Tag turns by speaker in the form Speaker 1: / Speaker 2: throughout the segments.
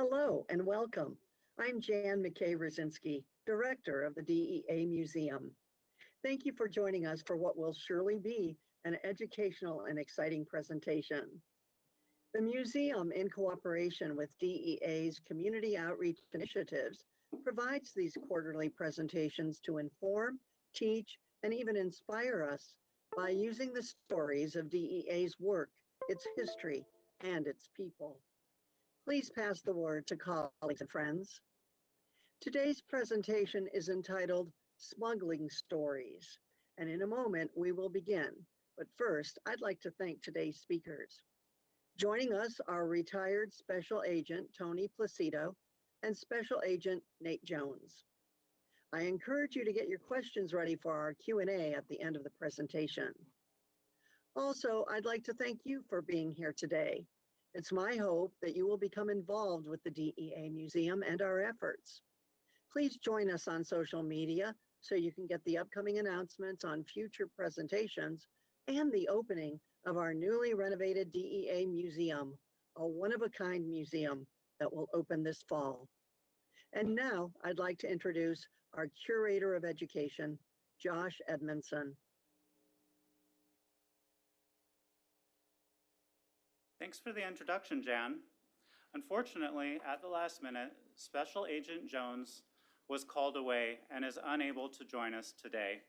Speaker 1: Hello and welcome. I'm Jan McKay-Rosinski, Director of the DEA Museum. Thank you for joining us for what will surely be an educational and exciting presentation. The museum, in cooperation with DEA's community outreach initiatives, provides these quarterly presentations to inform, teach, and even inspire us by using the stories of DEA's work, its history, and its people. Please pass the word to colleagues and friends. Today's presentation is entitled Smuggling Stories, and in a moment we will begin. But first, I'd like to thank today's speakers. Joining us are retired Special Agent Tony Placido and Special Agent Nate Jones. I encourage you to get your questions ready for our Q&A at the end of the presentation. Also, I'd like to thank you for being here today. It's my hope that you will become involved with the DEA Museum and our efforts. Please join us on social media so you can get the upcoming announcements on future presentations and the opening of our newly renovated DEA Museum, a one-of-a-kind museum that will open this fall. And now I'd like to introduce our Curator of Education, Josh Edmundson.
Speaker 2: Thanks for the introduction, Jan. Unfortunately, at the last minute, Special Agent Jones was called away and is unable to join us today.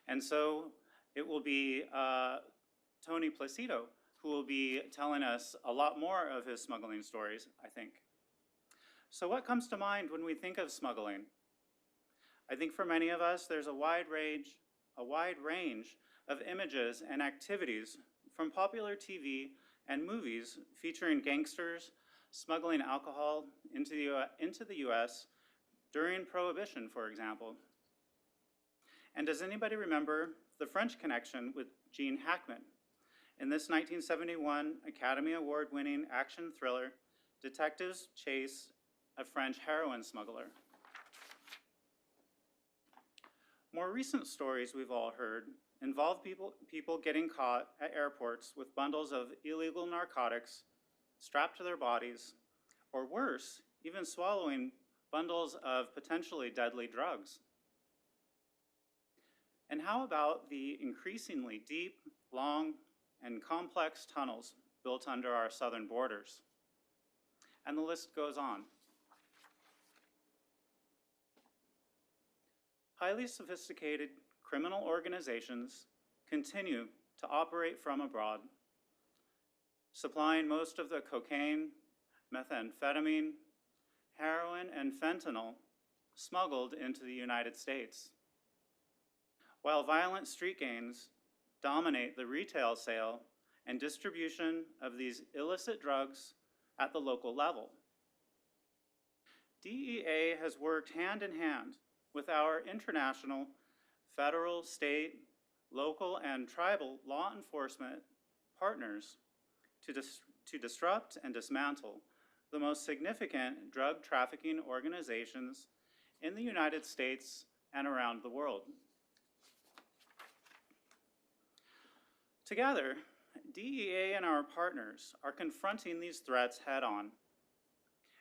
Speaker 2: And so it will be Tony Placido who will be telling us a lot more of his smuggling stories, I think. So what comes to mind when we think of smuggling? I think for many of us, there's a wide range of images and activities from popular TV and movies featuring gangsters smuggling alcohol into the US during Prohibition, for example. And does anybody remember The French Connection with Gene Hackman? In this 1971 Academy Award-winning action thriller, detectives chase a French heroin smuggler. More recent stories we've all heard involve people getting caught at airports with bundles of illegal narcotics strapped to their bodies, or worse, even swallowing bundles of potentially deadly drugs. And how about the increasingly deep, long, and complex tunnels built under our southern borders? And the list goes on. Highly sophisticated criminal organizations continue to operate from abroad, supplying most of the cocaine, methamphetamine, heroin, and fentanyl smuggled into the United States, while violent street gangs dominate the retail sale and distribution of these illicit drugs at the local level. DEA has worked hand in hand with our international, federal, state, local, and tribal law enforcement partners to disrupt and dismantle the most significant drug trafficking organizations in the United States and around the world. Together, DEA and our partners are confronting these threats head-on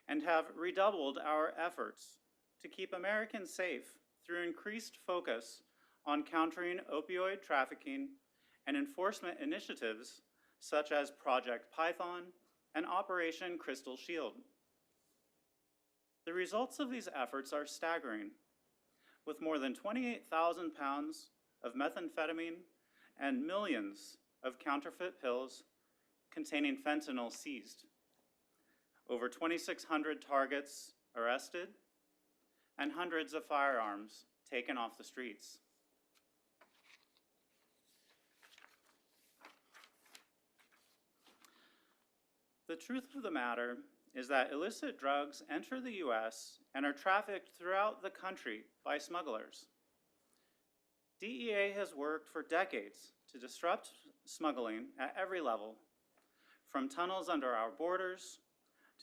Speaker 2: and have redoubled our efforts to keep Americans safe through increased focus on countering opioid trafficking and enforcement initiatives such as Project Python and Operation Crystal Shield. The results of these efforts are staggering, with more than 28,000 pounds of methamphetamine and millions of counterfeit pills containing fentanyl seized, over 2,600 targets arrested, and hundreds of firearms taken off the streets. The truth of the matter is that illicit drugs enter the US and are trafficked throughout the country by smugglers. DEA has worked for decades to disrupt smuggling at every level, from tunnels under our borders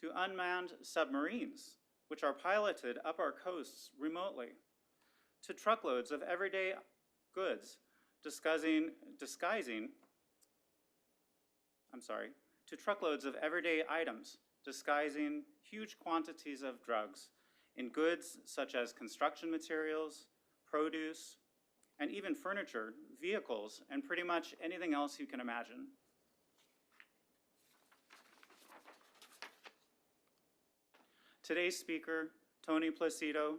Speaker 2: to unmanned submarines, which are piloted up our coasts remotely, to truckloads of everyday goods to truckloads of everyday items disguising huge quantities of drugs in goods such as construction materials, produce, and even furniture, vehicles, and pretty much anything else you can imagine. Today's speaker, Tony Placido,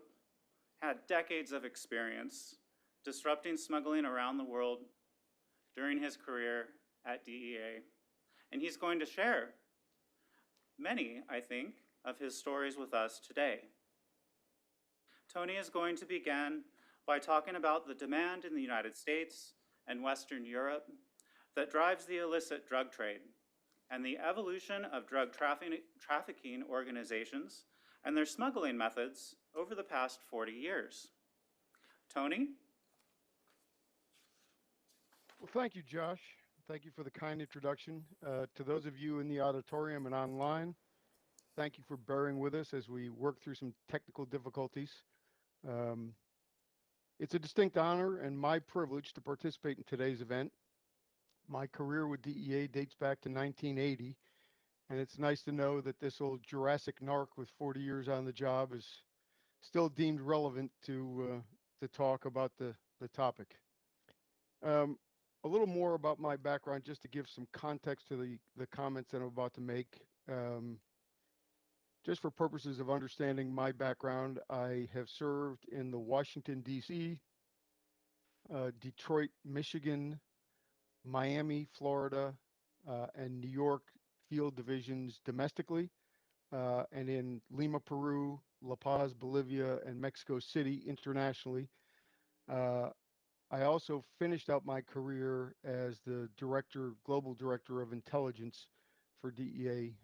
Speaker 2: had decades of experience disrupting smuggling around the world during his career at DEA. And he's going to share many, I think, of his stories with us today. Tony is going to begin by talking about the demand in the United States and Western Europe that drives the illicit drug trade and the evolution of drug trafficking organizations and their smuggling methods over the past 40 years. Tony?
Speaker 3: Well, thank you, Josh. Thank you for the kind introduction. To those of you in the auditorium and online, thank you for bearing with us as we work through some technical difficulties. It's a distinct honor and my privilege to participate in today's event. My career with DEA dates back to 1980, and it's nice to know that this old Jurassic narc with 40 years on the job is still deemed relevant to talk about the topic. A little more about my background, just to give some context to the comments that I'm about to make. Just for purposes of understanding my background, I have served in the Washington, D.C., Detroit, Michigan, Miami, Florida, and New York field divisions domestically, and in Lima, Peru, La Paz, Bolivia, and Mexico City internationally. I also finished out my career as the global director of intelligence for DEA.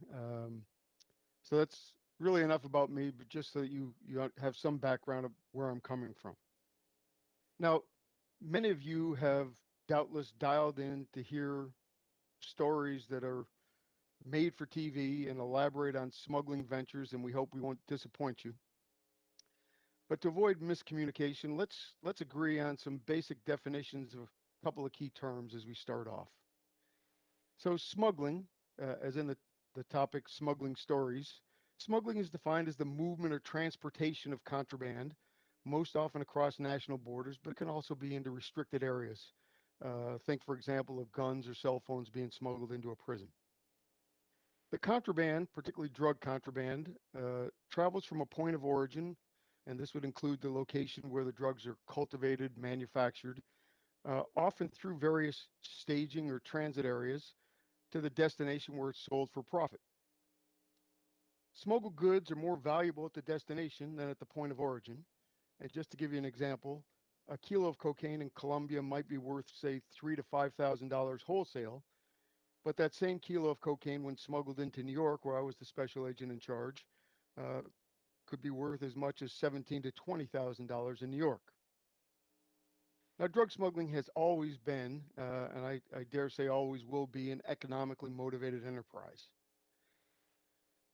Speaker 3: So that's really enough about me, but just so that you have some background of where I'm coming from. Now, many of you have doubtless dialed in to hear stories that are made for TV and elaborate on smuggling ventures, and we hope we won't disappoint you. But to avoid miscommunication, let's agree on some basic definitions of a couple of key terms as we start off. So smuggling, as in the topic Smuggling Stories, smuggling is defined as the movement or transportation of contraband, most often across national borders, but it can also be into restricted areas. Think, for example, of guns or cell phones being smuggled into a prison. The contraband, particularly drug contraband, travels from a point of origin, and this would include the location where the drugs are cultivated, manufactured, often through various staging or transit areas to the destination where it's sold for profit. Smuggled goods are more valuable at the destination than at the point of origin. And just to give you an example, a kilo of cocaine in Colombia might be worth, say, $3,000 to $5,000 wholesale, but that same kilo of cocaine, when smuggled into New York, where I was the special agent in charge, could be worth as much as $17,000 to $20,000 in New York. Now, drug smuggling has always been, and I dare say always will be, an economically motivated enterprise.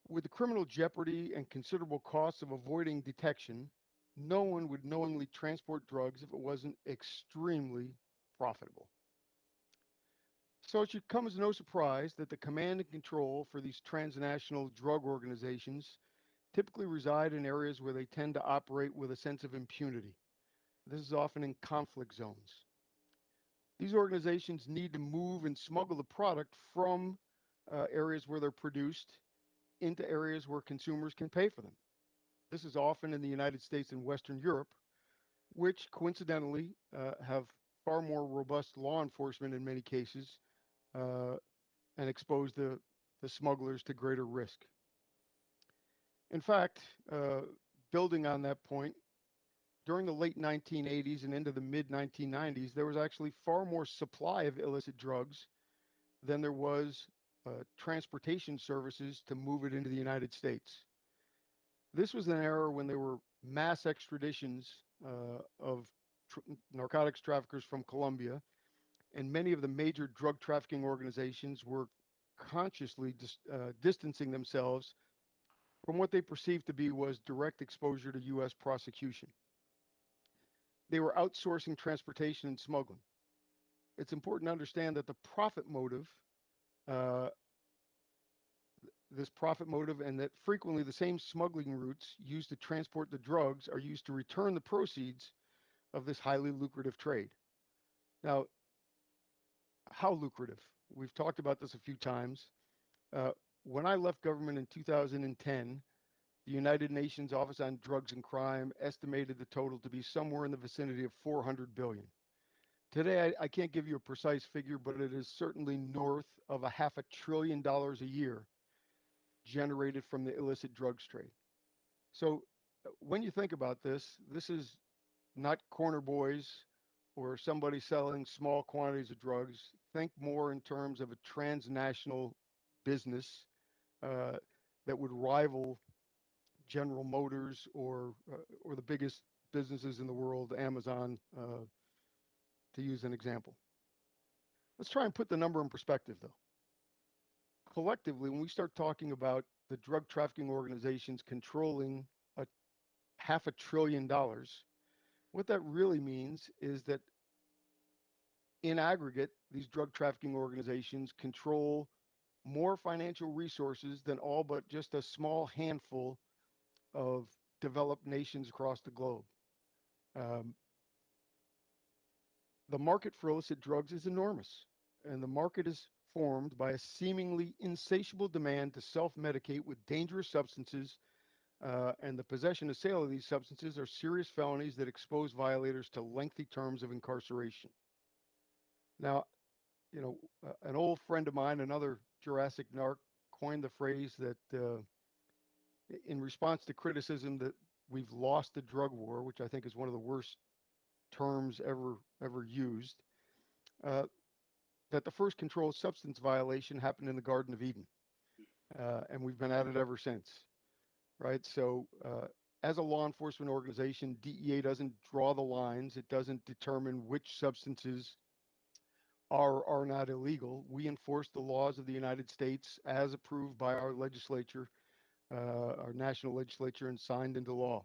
Speaker 3: With the criminal jeopardy and considerable costs of avoiding detection, no one would knowingly transport drugs if it wasn't extremely profitable. So it should come as no surprise that the command and control for these transnational drug organizations typically reside in areas where they tend to operate with a sense of impunity. This is often in conflict zones. These organizations need to move and smuggle the product from areas where they're produced into areas where consumers can pay for them. This is often in the United States and Western Europe, which coincidentally have far more robust law enforcement in many cases and expose the smugglers to greater risk. In fact, building on that point, during the late 1980s and into the mid 1990s, there was actually far more supply of illicit drugs than there was transportation services to move it into the United States. This was an era when there were mass extraditions of narcotics traffickers from Colombia, and many of the major drug trafficking organizations were consciously distancing themselves from what they perceived to be was direct exposure to U.S. prosecution. They were outsourcing transportation and smuggling. It's important to understand that the profit motive this profit motive, and that frequently the same smuggling routes used to transport the drugs are used to return the proceeds of this highly lucrative trade. Now, how lucrative? We've talked about this a few times. Uh, when I left government in 2010, the United Nations Office on Drugs and Crime estimated the total to be somewhere in the vicinity of 400 billion. Today, I can't give you a precise figure, but it is certainly north of $500 billion a year generated from the illicit drugs trade. So when you think about this, this is not corner boys or somebody selling small quantities of drugs. Think more in terms of a transnational business that would rival General Motors or the biggest businesses in the world, Amazon, to use an example. Let's try and put the number in perspective, though. Collectively, when we start talking about the drug trafficking organizations controlling $500 billion, what that really means is that in aggregate, these drug trafficking organizations control more financial resources than all but just a small handful of developed nations across the globe. Um, the market for illicit drugs is enormous, and the market is formed by a seemingly insatiable demand to self-medicate with dangerous substances, and the possession and sale of these substances are serious felonies that expose violators to lengthy terms of incarceration. Now, an old friend of mine, another Jurassic narc, coined the phrase that in response to criticism that we've lost the drug war, which I think is one of the worst terms ever used, that the first controlled substance violation happened in the Garden of Eden, and we've been at it ever since, right? So as a law enforcement organization, DEA doesn't draw the lines. It doesn't determine which substances are not illegal. We enforce the laws of the United States as approved by our legislature, our national legislature, and signed into law.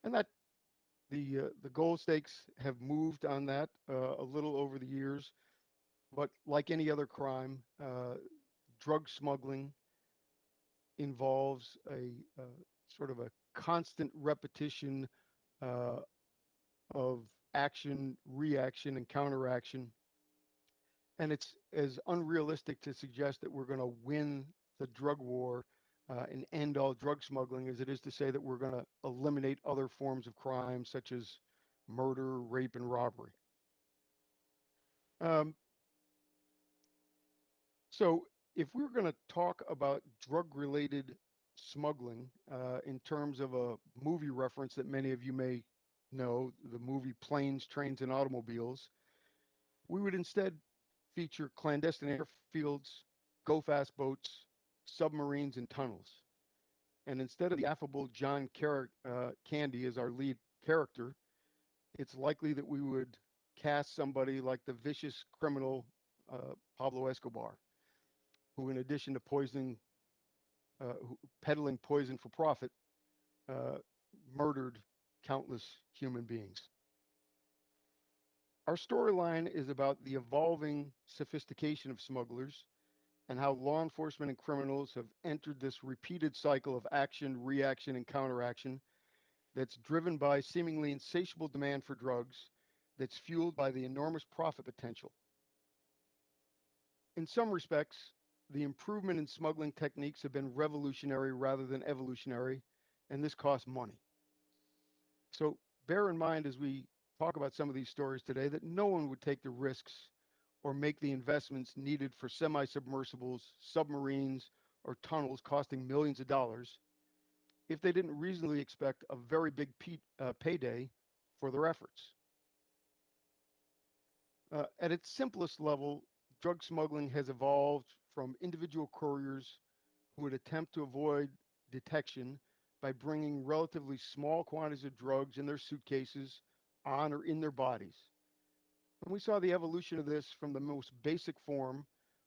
Speaker 3: And that the goal stakes have moved on that a little over the years, but like any other crime, drug smuggling involves a sort of a constant repetition of action, reaction, and counteraction. And it's as unrealistic to suggest that we're going to win the drug war and end all drug smuggling as it is to say that we're going to eliminate other forms of crime such as murder, rape, and robbery. So if we're going to talk about drug-related smuggling in terms of a movie reference that many of you may know, the movie Planes, Trains, and Automobiles, we would instead feature clandestine airfields, go-fast boats, submarines, and tunnels. And instead of the affable John Candy as our lead character, it's likely that we would cast somebody like the vicious criminal Pablo Escobar, who in addition to peddling poison for profit, murdered countless human beings. Our storyline is about the evolving sophistication of smugglers and how law enforcement and criminals have entered this repeated cycle of action, reaction, and counteraction that's driven by seemingly insatiable demand for drugs that's fueled by the enormous profit potential. In some respects, the improvement in smuggling techniques have been revolutionary rather than evolutionary, and this costs money. So bear in mind as we talk about some of these stories today that no one would take the risks or make the investments needed for semi-submersibles, submarines, or tunnels costing millions of dollars if they didn't reasonably expect a very big payday for their efforts. At its simplest level, drug smuggling has evolved from individual couriers who would attempt to avoid detection by bringing relatively small quantities of drugs in their suitcases on or in their bodies. And we saw the evolution of this from the most basic form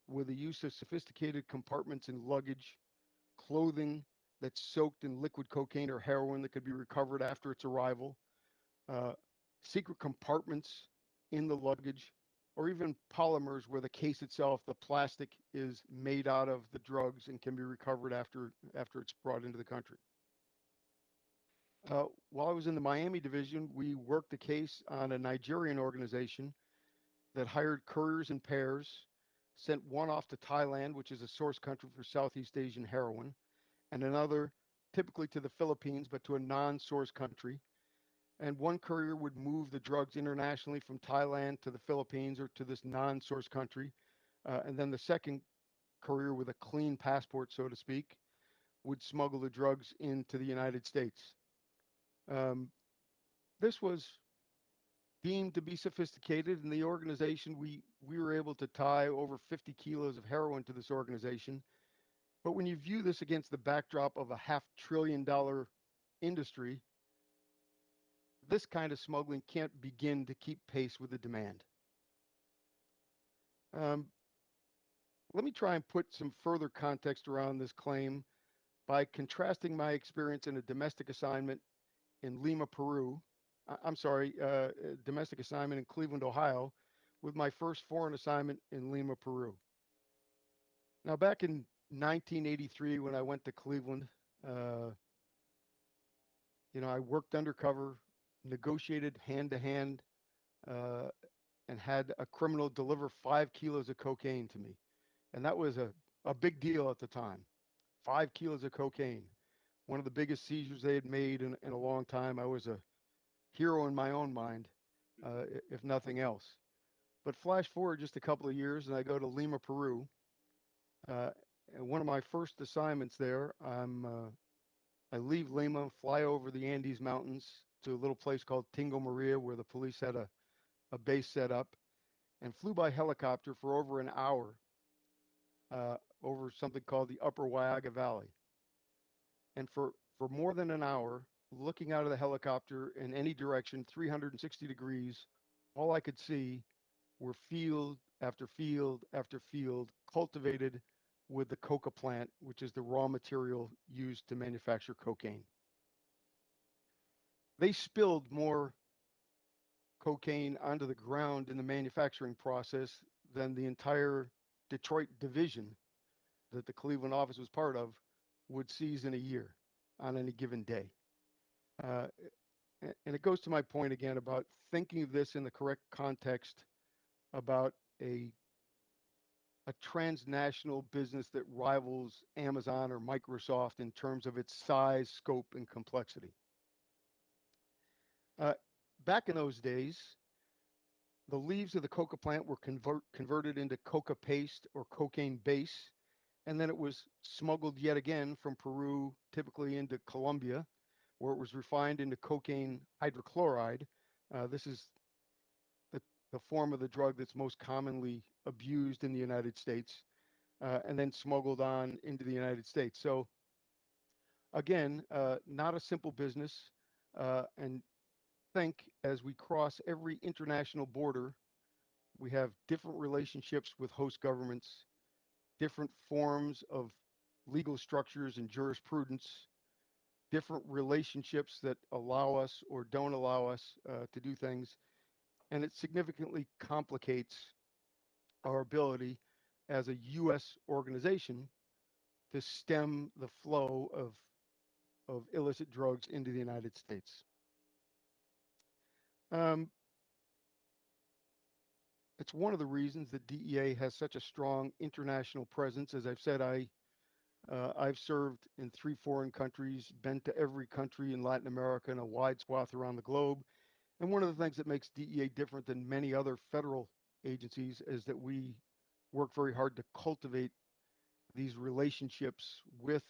Speaker 3: with the use of sophisticated compartments in luggage, clothing that's soaked in liquid cocaine or heroin that could be recovered after its arrival, secret compartments in the luggage or even polymers where the case itself, the plastic, is made out of the drugs and can be recovered after it's brought into the country. While I was in the Miami division, we worked a case on a Nigerian organization that hired couriers in pairs, sent one off to Thailand, which is a source country for Southeast Asian heroin, and another typically to the Philippines, but to a non-source country. And one courier would move the drugs internationally from Thailand to the Philippines or to this non-source country. And then the second courier with a clean passport, so to speak, would smuggle the drugs into the United States. This was deemed to be sophisticated. In the organization, we were able to tie over 50 kilos of heroin to this organization. But when you view this against the backdrop of a $500 billion industry, this kind of smuggling can't begin to keep pace with the demand. Let me try and put some further context around this claim by contrasting my experience in a domestic assignment in Lima, Peru. Domestic assignment in Cleveland, Ohio, with my first foreign assignment in Lima, Peru. Now, back in 1983, when I went to Cleveland, I worked undercover, negotiated hand-to-hand, and had a criminal deliver 5 kilos of cocaine to me. And that was a big deal at the time. 5 kilos of cocaine, one of the biggest seizures they had made in a long time. I was a hero in my own mind, if nothing else. But flash forward just a couple of years, and I go to Lima, Peru. And one of my first assignments there, I leave Lima, fly over the Andes Mountains to a little place called Tingo Maria, where the police had a base set up, and flew by helicopter for over an hour over something called the Upper Huallaga Valley. And for more than an hour, looking out of the helicopter in any direction, 360 degrees, all I could see were field after field after field cultivated with the coca plant, which is the raw material used to manufacture cocaine. They spilled more cocaine onto the ground in the manufacturing process than the entire Detroit division that the Cleveland office was part of would seize in a year on any given day. And it goes to my point again about thinking of this in the correct context about a transnational business that rivals Amazon or Microsoft in terms of its size, scope, and complexity. Back in those days, the leaves of the coca plant were converted into coca paste or cocaine base, and then it was smuggled yet again from Peru, typically into Colombia, where it was refined into cocaine hydrochloride. This is the form of the drug that's most commonly abused in the United States, and then smuggled on into the United States. So again, not a simple business, and think as we cross every international border, we have different relationships with host governments, different forms of legal structures and jurisprudence, different relationships that allow us or don't allow us to do things. And it significantly complicates our ability as a U.S. organization to stem the flow of illicit drugs into the United States. It's one of the reasons that DEA has such a strong international presence. As I've said, I've served in 3 foreign countries, been to every country in Latin America and a wide swath around the globe. And one of the things that makes DEA different than many other federal agencies is that we work very hard to cultivate these relationships with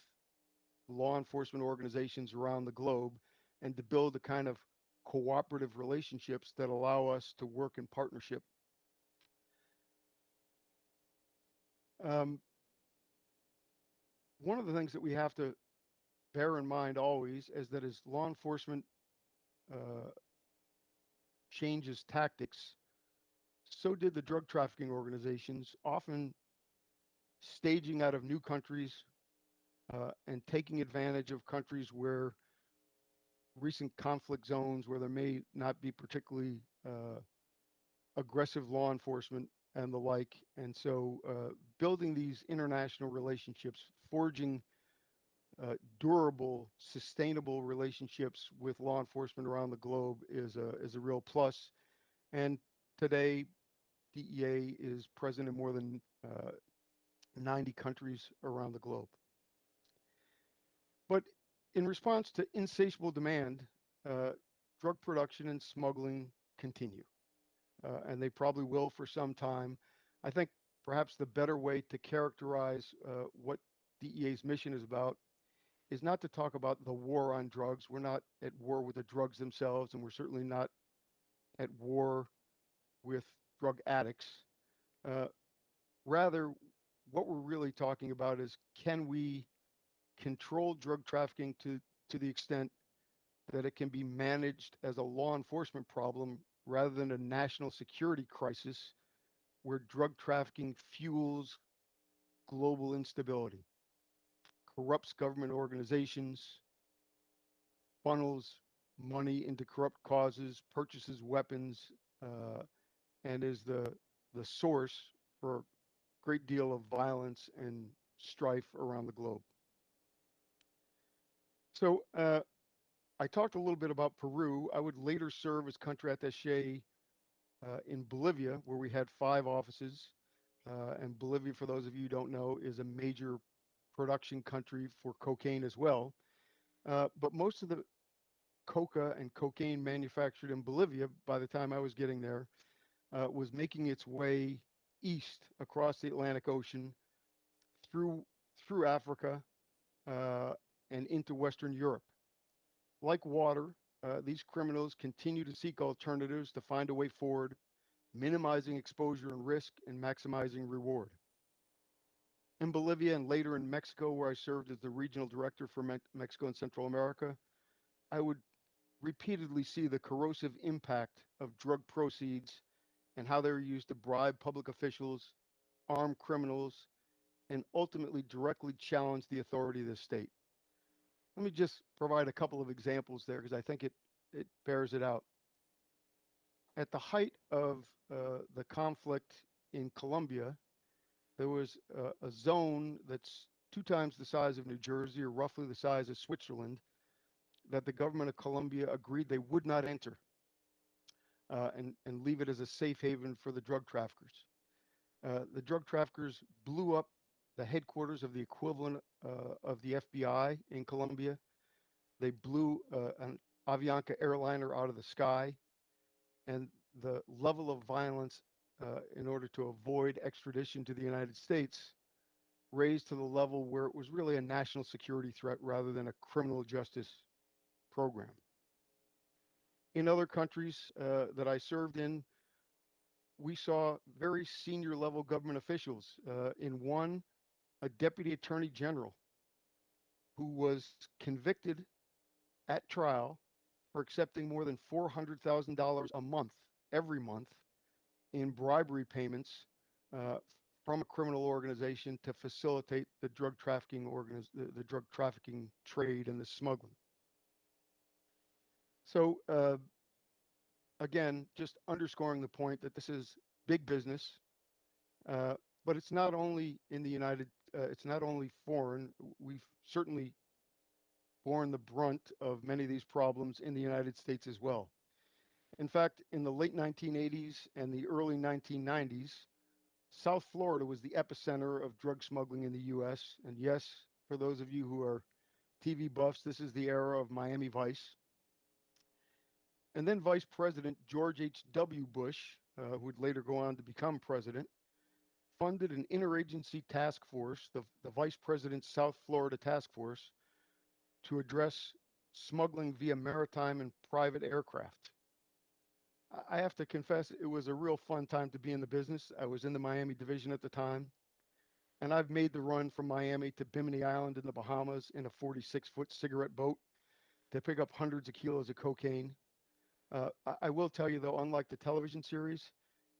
Speaker 3: law enforcement organizations around the globe and to build the kind of cooperative relationships that allow us to work in partnership. One of the things that we have to bear in mind always is that as law enforcement changes tactics, so did the drug trafficking organizations, often staging out of new countries and taking advantage of countries where recent conflict zones where there may not be particularly aggressive law enforcement and the like. And so building these international relationships, forging durable, sustainable relationships with law enforcement around the globe is a real plus. And today, DEA is present in more than 90 countries around the globe. But in response to insatiable demand, drug production and smuggling continue, and they probably will for some time. I think perhaps the better way to characterize what DEA's mission is about is not to talk about the war on drugs. We're not at war with the drugs themselves, and we're certainly not at war with drug addicts. Uh, Rather, what we're really talking about is, can we control drug trafficking to the extent that it can be managed as a law enforcement problem rather than a national security crisis where drug trafficking fuels global instability, corrupts government organizations, funnels money into corrupt causes, purchases weapons, uh, and is the source for a great deal of violence and strife around the globe. So I talked a little bit about Peru. I would later serve as country attaché in Bolivia, where we had 5 offices. And Bolivia, for those of you who don't know, is a major production country for cocaine as well. But most of the coca and cocaine manufactured in Bolivia, by the time I was getting there, was making its way east across the Atlantic Ocean through through Africa uh, and into Western Europe. Like water, these criminals continue to seek alternatives to find a way forward, minimizing exposure and risk and maximizing reward. In Bolivia and later in Mexico, where I served as the regional director for Mexico and Central America, I would repeatedly see the corrosive impact of drug proceeds and how they were used to bribe public officials, arm criminals, and ultimately directly challenge the authority of the state. Let me just provide a couple of examples there because I think it bears it out. At the height of the conflict in Colombia, there was a zone that's 2 times the size of New Jersey, or roughly the size of Switzerland, that the government of Colombia agreed they would not enter and leave it as a safe haven for the drug traffickers. The drug traffickers blew up the headquarters of the equivalent of the FBI in Colombia. They blew an Avianca airliner out of the sky, and the level of violence in order to avoid extradition to the United States raised to the level where it was really a national security threat rather than a criminal justice program. In other countries that I served in, we saw very senior level government officials. In one, a deputy attorney general who was convicted at trial for accepting more than $400,000 a month, every month, in bribery payments uh, from a criminal organization to facilitate the drug trafficking the drug trafficking trade and the smuggling. So again, just underscoring the point that this is big business, but it's not only in the it's not only foreign. We've certainly borne the brunt of many of these problems in the United States as well. In fact, in the late 1980s and the early 1990s, South Florida was the epicenter of drug smuggling in the US. And yes, for those of you who are TV buffs, this is the era of Miami Vice. And then Vice President George H.W. Bush, who would later go on to become president, funded an interagency task force, the Vice President's South Florida Task Force, to address smuggling via maritime and private aircraft. I have to confess, it was a real fun time to be in the business. I was in the Miami division at the time, and I've made the run from Miami to Bimini Island in the Bahamas in a 46-foot cigarette boat to pick up hundreds of kilos of cocaine. I will tell you, though, unlike the television series,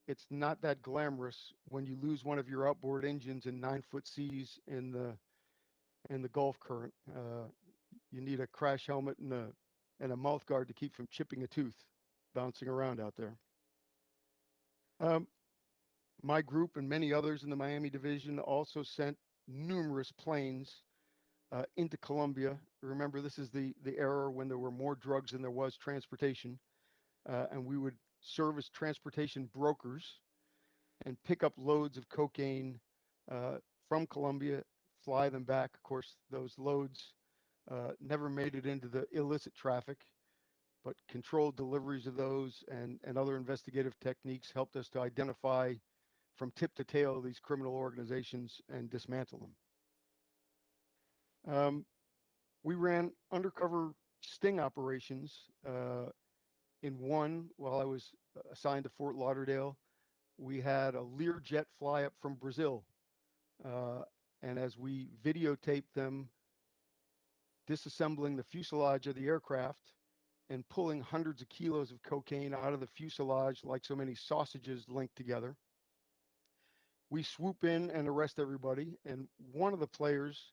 Speaker 3: it's not that glamorous when you lose one of your outboard engines in 9-foot seas in the Gulf current. You need a crash helmet and a mouth guard to keep from chipping a tooth bouncing around out there. Um, my group and many others in the Miami division also sent numerous planes into Colombia. Remember, this is the era when there were more drugs than there was transportation, and we would serve as transportation brokers and pick up loads of cocaine uh, from Colombia, fly them back. Of course, those loads never made it into the illicit traffic, but controlled deliveries of those and other investigative techniques helped us to identify from tip to tail these criminal organizations and dismantle them. We ran undercover sting operations in one while I was assigned to Fort Lauderdale. We had a Learjet fly up from Brazil. Uh, and as we videotaped them disassembling the fuselage of the aircraft and pulling hundreds of kilos of cocaine out of the fuselage like so many sausages linked together, we swoop in and arrest everybody. And one of the players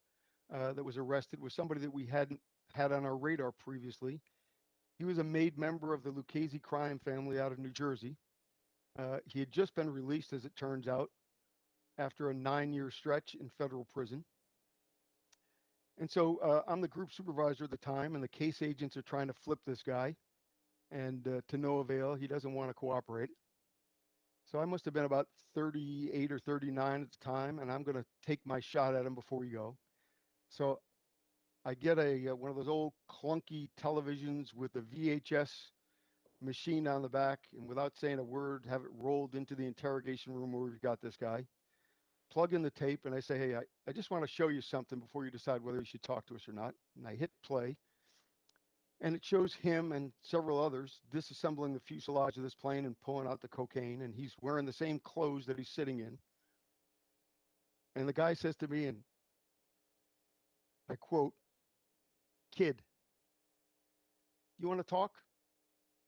Speaker 3: that was arrested was somebody that we hadn't had on our radar previously. He was a made member of the Lucchese crime family out of New Jersey. He had just been released, as it turns out, after a 9-year stretch in federal prison. And so I'm the group supervisor at the time, and the case agents are trying to flip this guy, and to no avail. He doesn't want to cooperate. So I must have been about 38 or 39 at the time, and I'm going to take my shot at him before we go. So I get a one of those old clunky televisions with the VHS machine on the back, and without saying a word, have it rolled into the interrogation room where we've got this guy. Plug in the tape, and I say, hey, I just want to show you something before you decide whether you should talk to us or not. And I hit play, and it shows him and several others disassembling the fuselage of this plane and pulling out the cocaine, and he's wearing the same clothes that he's sitting in. And the guy says to me, and I quote, "Kid, you want to talk?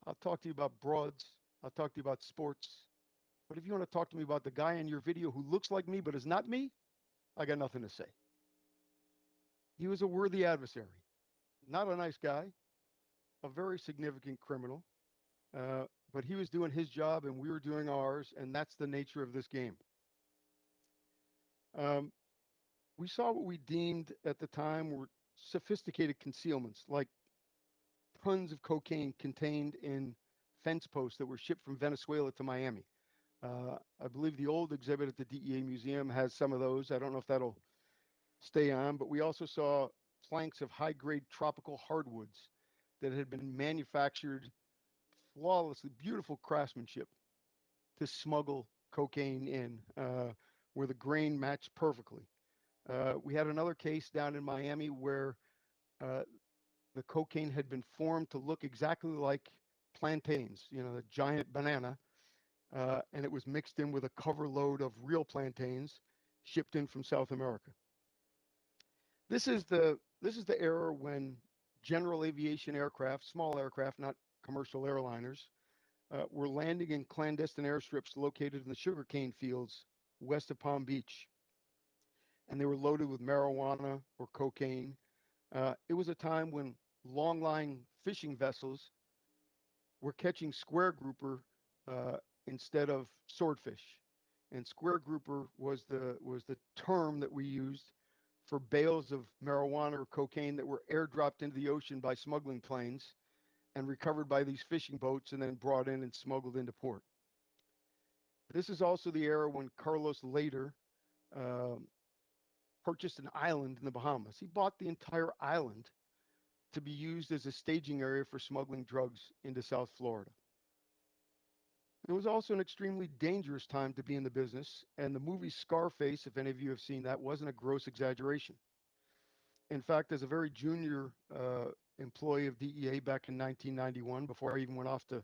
Speaker 3: I'll talk to you about broads. I'll talk to you about sports. But if you want to talk to me about the guy in your video who looks like me but is not me, I got nothing to say." He was a worthy adversary, not a nice guy, a very significant criminal, but he was doing his job and we were doing ours, and that's the nature of this game. We saw what we deemed at the time were sophisticated concealments, like tons of cocaine contained in fence posts that were shipped from Venezuela to Miami. I believe the old exhibit at the DEA Museum has some of those. I don't know if that'll stay on, but we also saw planks of high-grade tropical hardwoods that had been manufactured flawlessly, beautiful craftsmanship to smuggle cocaine in, where the grain matched perfectly. We had another case down in Miami where the cocaine had been formed to look exactly like plantains, the giant banana, and it was mixed in with a cover load of real plantains shipped in from South America. This is the era when general aviation aircraft, small aircraft, not commercial airliners, were landing in clandestine airstrips located in the sugarcane fields west of Palm Beach, and they were loaded with marijuana or cocaine. It was a time when long-line fishing vessels were catching square grouper instead of swordfish, and square grouper was the term that we used for bales of marijuana or cocaine that were airdropped into the ocean by smuggling planes and recovered by these fishing boats and then brought in and smuggled into port. This is also the era when Carlos later purchased an island in the Bahamas. He bought the entire island to be used as a staging area for smuggling drugs into South Florida. It was also an extremely dangerous time to be in the business, and the movie Scarface, if any of you have seen that, wasn't a gross exaggeration. In fact, as a very junior employee of DEA back in 1991, before I even went off to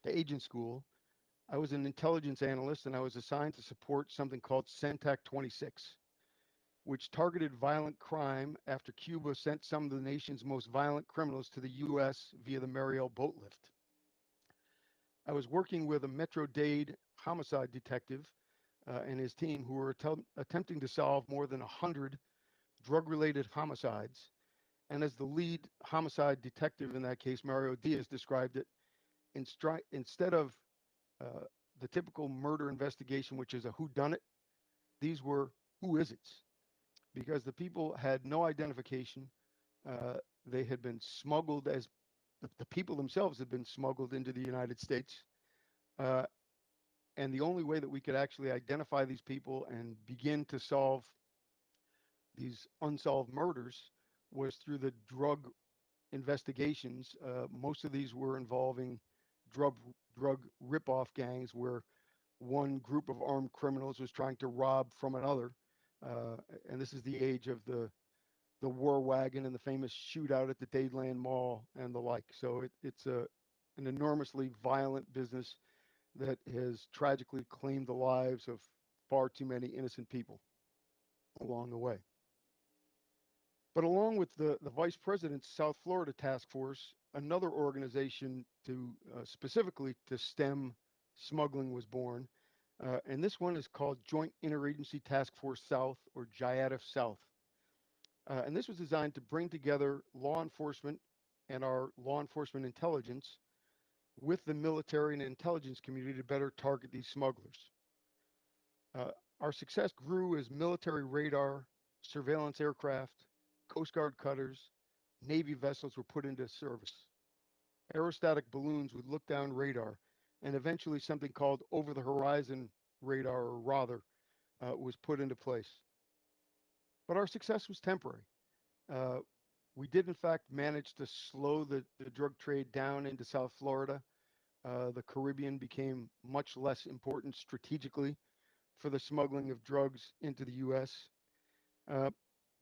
Speaker 3: agent school, I was an intelligence analyst, and I was assigned to support something called CENTAC 26, which targeted violent crime after Cuba sent some of the nation's most violent criminals to the U.S. via the Mariel boat lift. I was working with a Metro-Dade homicide detective and his team who were attempting to solve more than 100 drug-related homicides. And as the lead homicide detective in that case, Mario Diaz, described it, instead of the typical murder investigation, which is a whodunit. These were who is it's, because the people had no identification. They had been smuggled as the people themselves had been smuggled into the United States. Uh, and the only way that we could actually identify these people and begin to solve these unsolved murders was through the drug investigations. Most of these were involving drug drug ripoff gangs where one group of armed criminals was trying to rob from another. Uh, and this is the age of the war wagon and the famous shootout at the Dadeland Mall and the like. So it's an enormously violent business that has tragically claimed the lives of far too many innocent people along the way. But along with the vice president's South Florida task force, another organization to specifically to stem smuggling was born. And this one is called Joint Interagency Task Force South, or JIATF South. And this was designed to bring together law enforcement and our law enforcement intelligence with the military and intelligence community to better target these smugglers. Uh, our success grew as military radar, surveillance aircraft, Coast Guard cutters, Navy vessels were put into service. Aerostatic balloons would look down radar, and eventually something called over-the-horizon radar, or rather, was put into place. But our success was temporary. Uh, we did, in fact, manage to slow the drug trade down into South Florida. The Caribbean became much less important strategically for the smuggling of drugs into the U.S.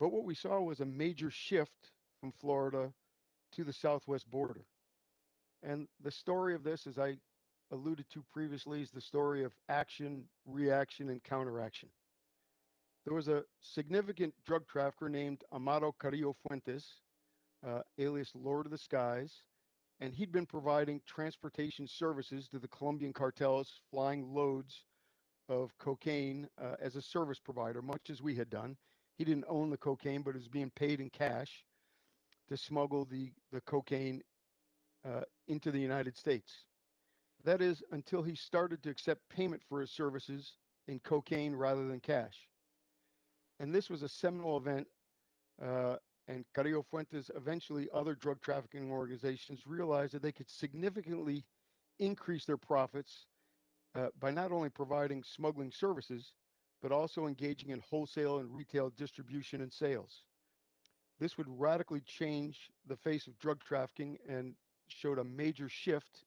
Speaker 3: But what we saw was a major shift from Florida to the southwest border. And the story of this, as I alluded to previously, is the story of action, reaction, and counteraction. There was a significant drug trafficker named Amado Carrillo Fuentes, alias Lord of the Skies, and he'd been providing transportation services to the Colombian cartels, flying loads of cocaine as a service provider, much as we had done. He didn't own the cocaine, but was being paid in cash to smuggle the cocaine into the United States. That is, until he started to accept payment for his services in cocaine rather than cash. And this was a seminal event, and Carrillo Fuentes, eventually other drug trafficking organizations realized that they could significantly increase their profits by not only providing smuggling services, but also engaging in wholesale and retail distribution and sales. This would radically change the face of drug trafficking and showed a major shift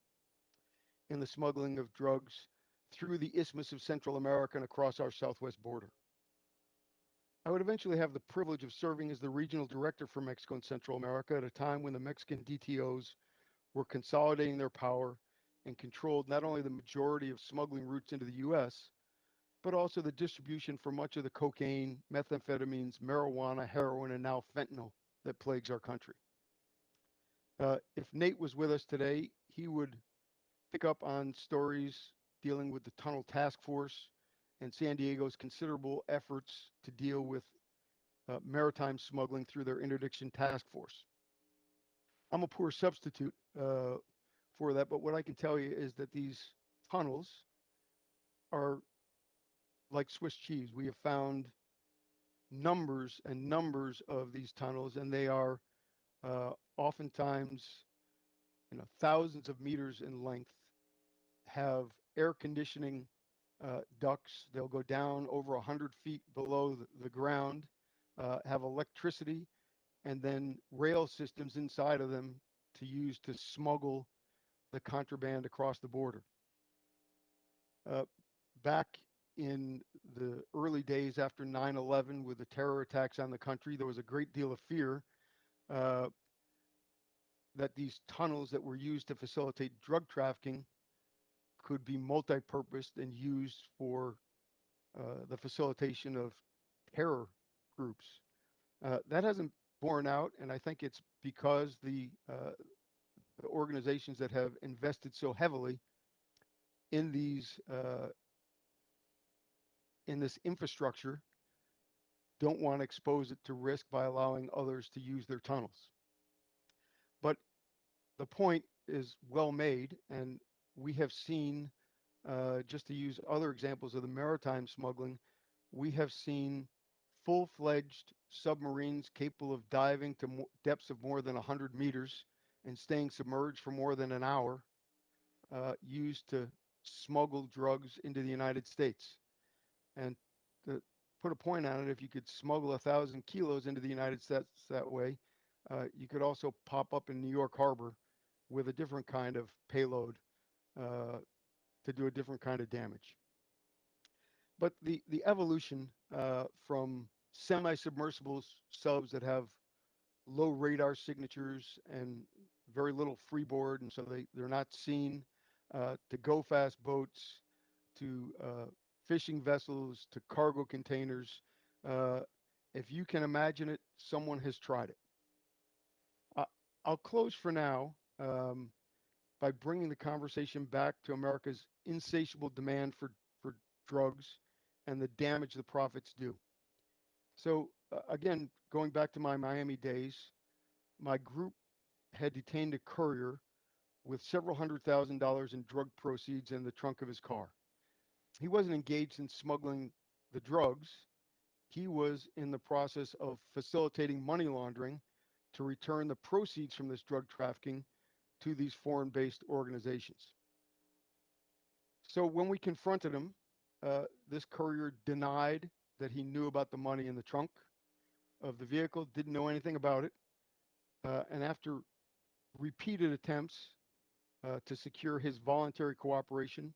Speaker 3: in the smuggling of drugs through the Isthmus of Central America and across our southwest border. I would eventually have the privilege of serving as the regional director for Mexico and Central America at a time when the Mexican DTOs were consolidating their power and controlled not only the majority of smuggling routes into the US, but also the distribution for much of the cocaine, methamphetamines, marijuana, heroin, and now fentanyl that plagues our country. If Nate was with us today, he would pick up on stories dealing with the Tunnel Task Force and San Diego's considerable efforts to deal with maritime smuggling through their interdiction task force. I'm a poor substitute for that, but what I can tell you is that these tunnels are like Swiss cheese. We have found numbers and numbers of these tunnels, and they are oftentimes, thousands of meters in length, have air conditioning ducts. They'll go down over 100 feet below the ground, have electricity, and then rail systems inside of them to use to smuggle the contraband across the border. Back in the early days after 9/11, with the terror attacks on the country, there was a great deal of fear that these tunnels that were used to facilitate drug trafficking could be multi-purposed and used for the facilitation of terror groups. That hasn't borne out, and I think it's because the organizations that have invested so heavily in these in this infrastructure don't want to expose it to risk by allowing others to use their tunnels. But the point is well made, and we have seen just to use other examples of the maritime smuggling, we have seen full-fledged submarines capable of diving to depths of more than 100 meters and staying submerged for more than an hour, used to smuggle drugs into the United States. And to put a point on it, if you could smuggle 1,000 kilos into the United States that way, you could also pop up in New York Harbor with a different kind of payload uh, to do a different kind of damage. But the evolution from semi-submersible subs that have low radar signatures and very little freeboard, and so they're not seen, to go fast boats, to fishing vessels, to cargo containers. Uh, if you can imagine it, someone has tried it. I, I'll close for now by bringing the conversation back to America's insatiable demand for drugs and the damage the profits do. So, again, going back to my Miami days, my group had detained a courier with several $100,000 in drug proceeds in the trunk of his car. He wasn't engaged in smuggling the drugs. He was in the process of facilitating money laundering to return the proceeds from this drug trafficking to these foreign-based organizations. So when we confronted him, this courier denied that he knew about the money in the trunk of the vehicle, didn't know anything about it. And after repeated attempts to secure his voluntary cooperation,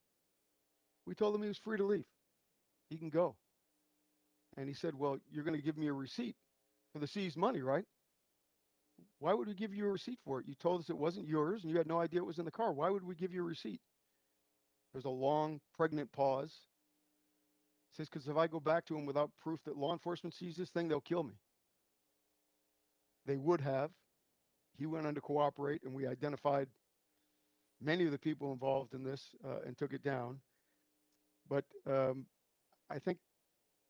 Speaker 3: we told him he was free to leave. He can go. And he said, well, you're going to give me a receipt for the seized money, right? Why would we give you a receipt for it? You told us it wasn't yours and you had no idea it was in the car. Why would we give you a receipt? There's a long, pregnant pause. He says, because if I go back to him without proof that law enforcement sees this thing, they'll kill me. They would have. He went on to cooperate, and we identified many of the people involved in this and took it down. But I think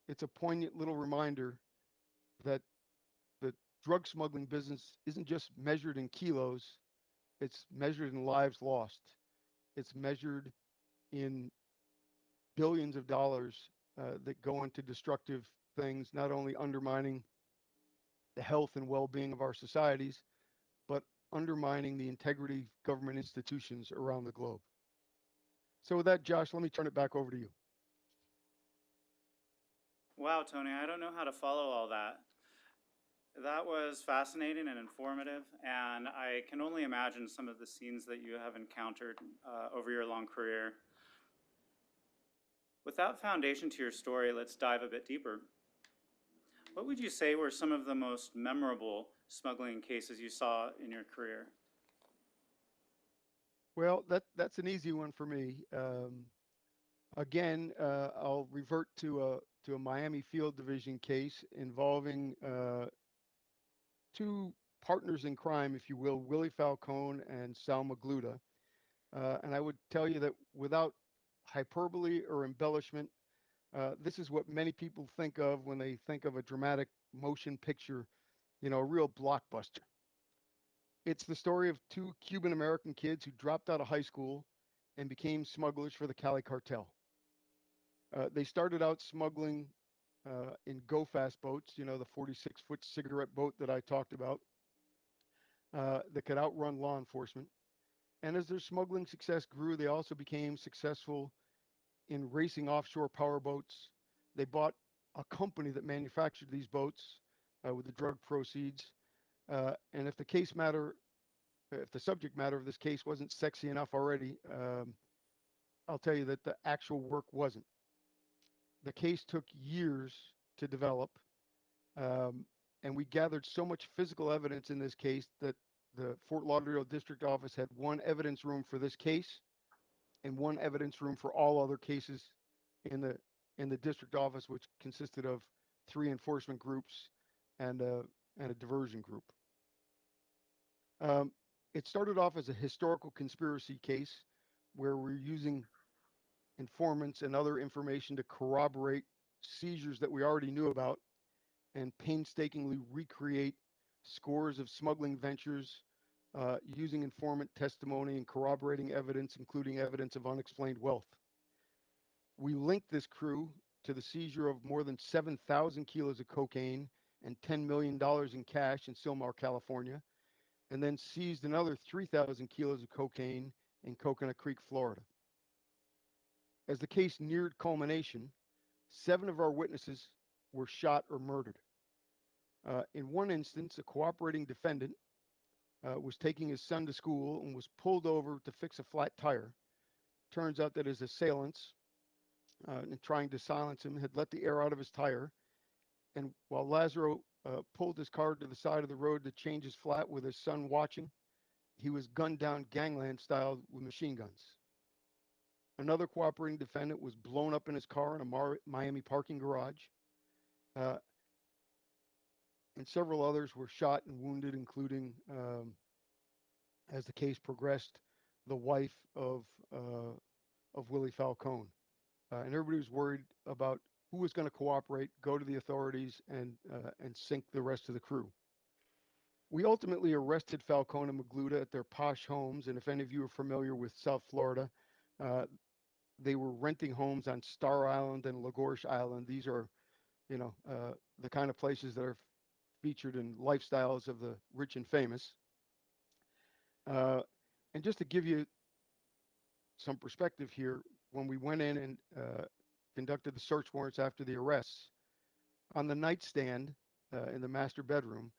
Speaker 3: it's a poignant little reminder that the drug smuggling business isn't just measured in kilos, it's measured in lives lost. It's measured in billions of dollars that go into destructive things, not only undermining the health and well-being of our societies, but undermining the integrity of government institutions around the globe. So with that, Josh, let me turn it back over to you.
Speaker 2: Wow, Tony, I don't know how to follow all that. That was fascinating and informative, and I can only imagine some of the scenes that you have encountered over your long career. With that foundation to your story, let's dive a bit deeper. What would you say were some of the most memorable smuggling cases you saw in your career?
Speaker 3: Well, that's an easy one for me. Again, I'll revert to a Miami Field Division case involving two partners in crime, if you will, Willie Falcone and Sal Magluta. And I would tell you that without hyperbole or embellishment, this is what many people think of when they think of a dramatic motion picture, a real blockbuster. It's the story of two Cuban American kids who dropped out of high school and became smugglers for the Cali cartel. They started out smuggling in go fast boats, the 46-foot cigarette boat that I talked about, that could outrun law enforcement. And as their smuggling success grew, they also became successful in racing offshore power boats. They bought a company that manufactured these boats with the drug proceeds. And if the subject matter of this case wasn't sexy enough already, I'll tell you that the actual work wasn't. The case took years to develop, and we gathered so much physical evidence in this case that the Fort Lauderdale District Office had one evidence room for this case and one evidence room for all other cases in the district office, which consisted of 3 enforcement groups and a diversion group. It started off as a historical conspiracy case where we're using informants and other information to corroborate seizures that we already knew about and painstakingly recreate scores of smuggling ventures using informant testimony and corroborating evidence, including evidence of unexplained wealth. We linked this crew to the seizure of more than 7,000 kilos of cocaine and $10 million in cash in Sylmar, California, and then seized another 3,000 kilos of cocaine in Coconut Creek, Florida. As the case neared culmination, 7 of our witnesses were shot or murdered. In one instance, a cooperating defendant was taking his son to school and was pulled over to fix a flat tire. Turns out that his assailants, in trying to silence him, had let the air out of his tire. And while Lazaro pulled his car to the side of the road to change his flat with his son watching, he was gunned down gangland style with machine guns. Another cooperating defendant was blown up in his car in a Miami parking garage. And several others were shot and wounded, including, as the case progressed, the wife of Willie Falcone. And everybody was worried about who was going to cooperate, go to the authorities, and sink the rest of the crew. We ultimately arrested Falcone and Magluta at their posh homes, and if any of you are familiar with South Florida, they were renting homes on Star Island and LaGorge Island. These are, the kind of places that are featured in lifestyles of the rich and famous. And just to give you some perspective here, when we went in and conducted the search warrants after the arrests, on the nightstand in the master bedroom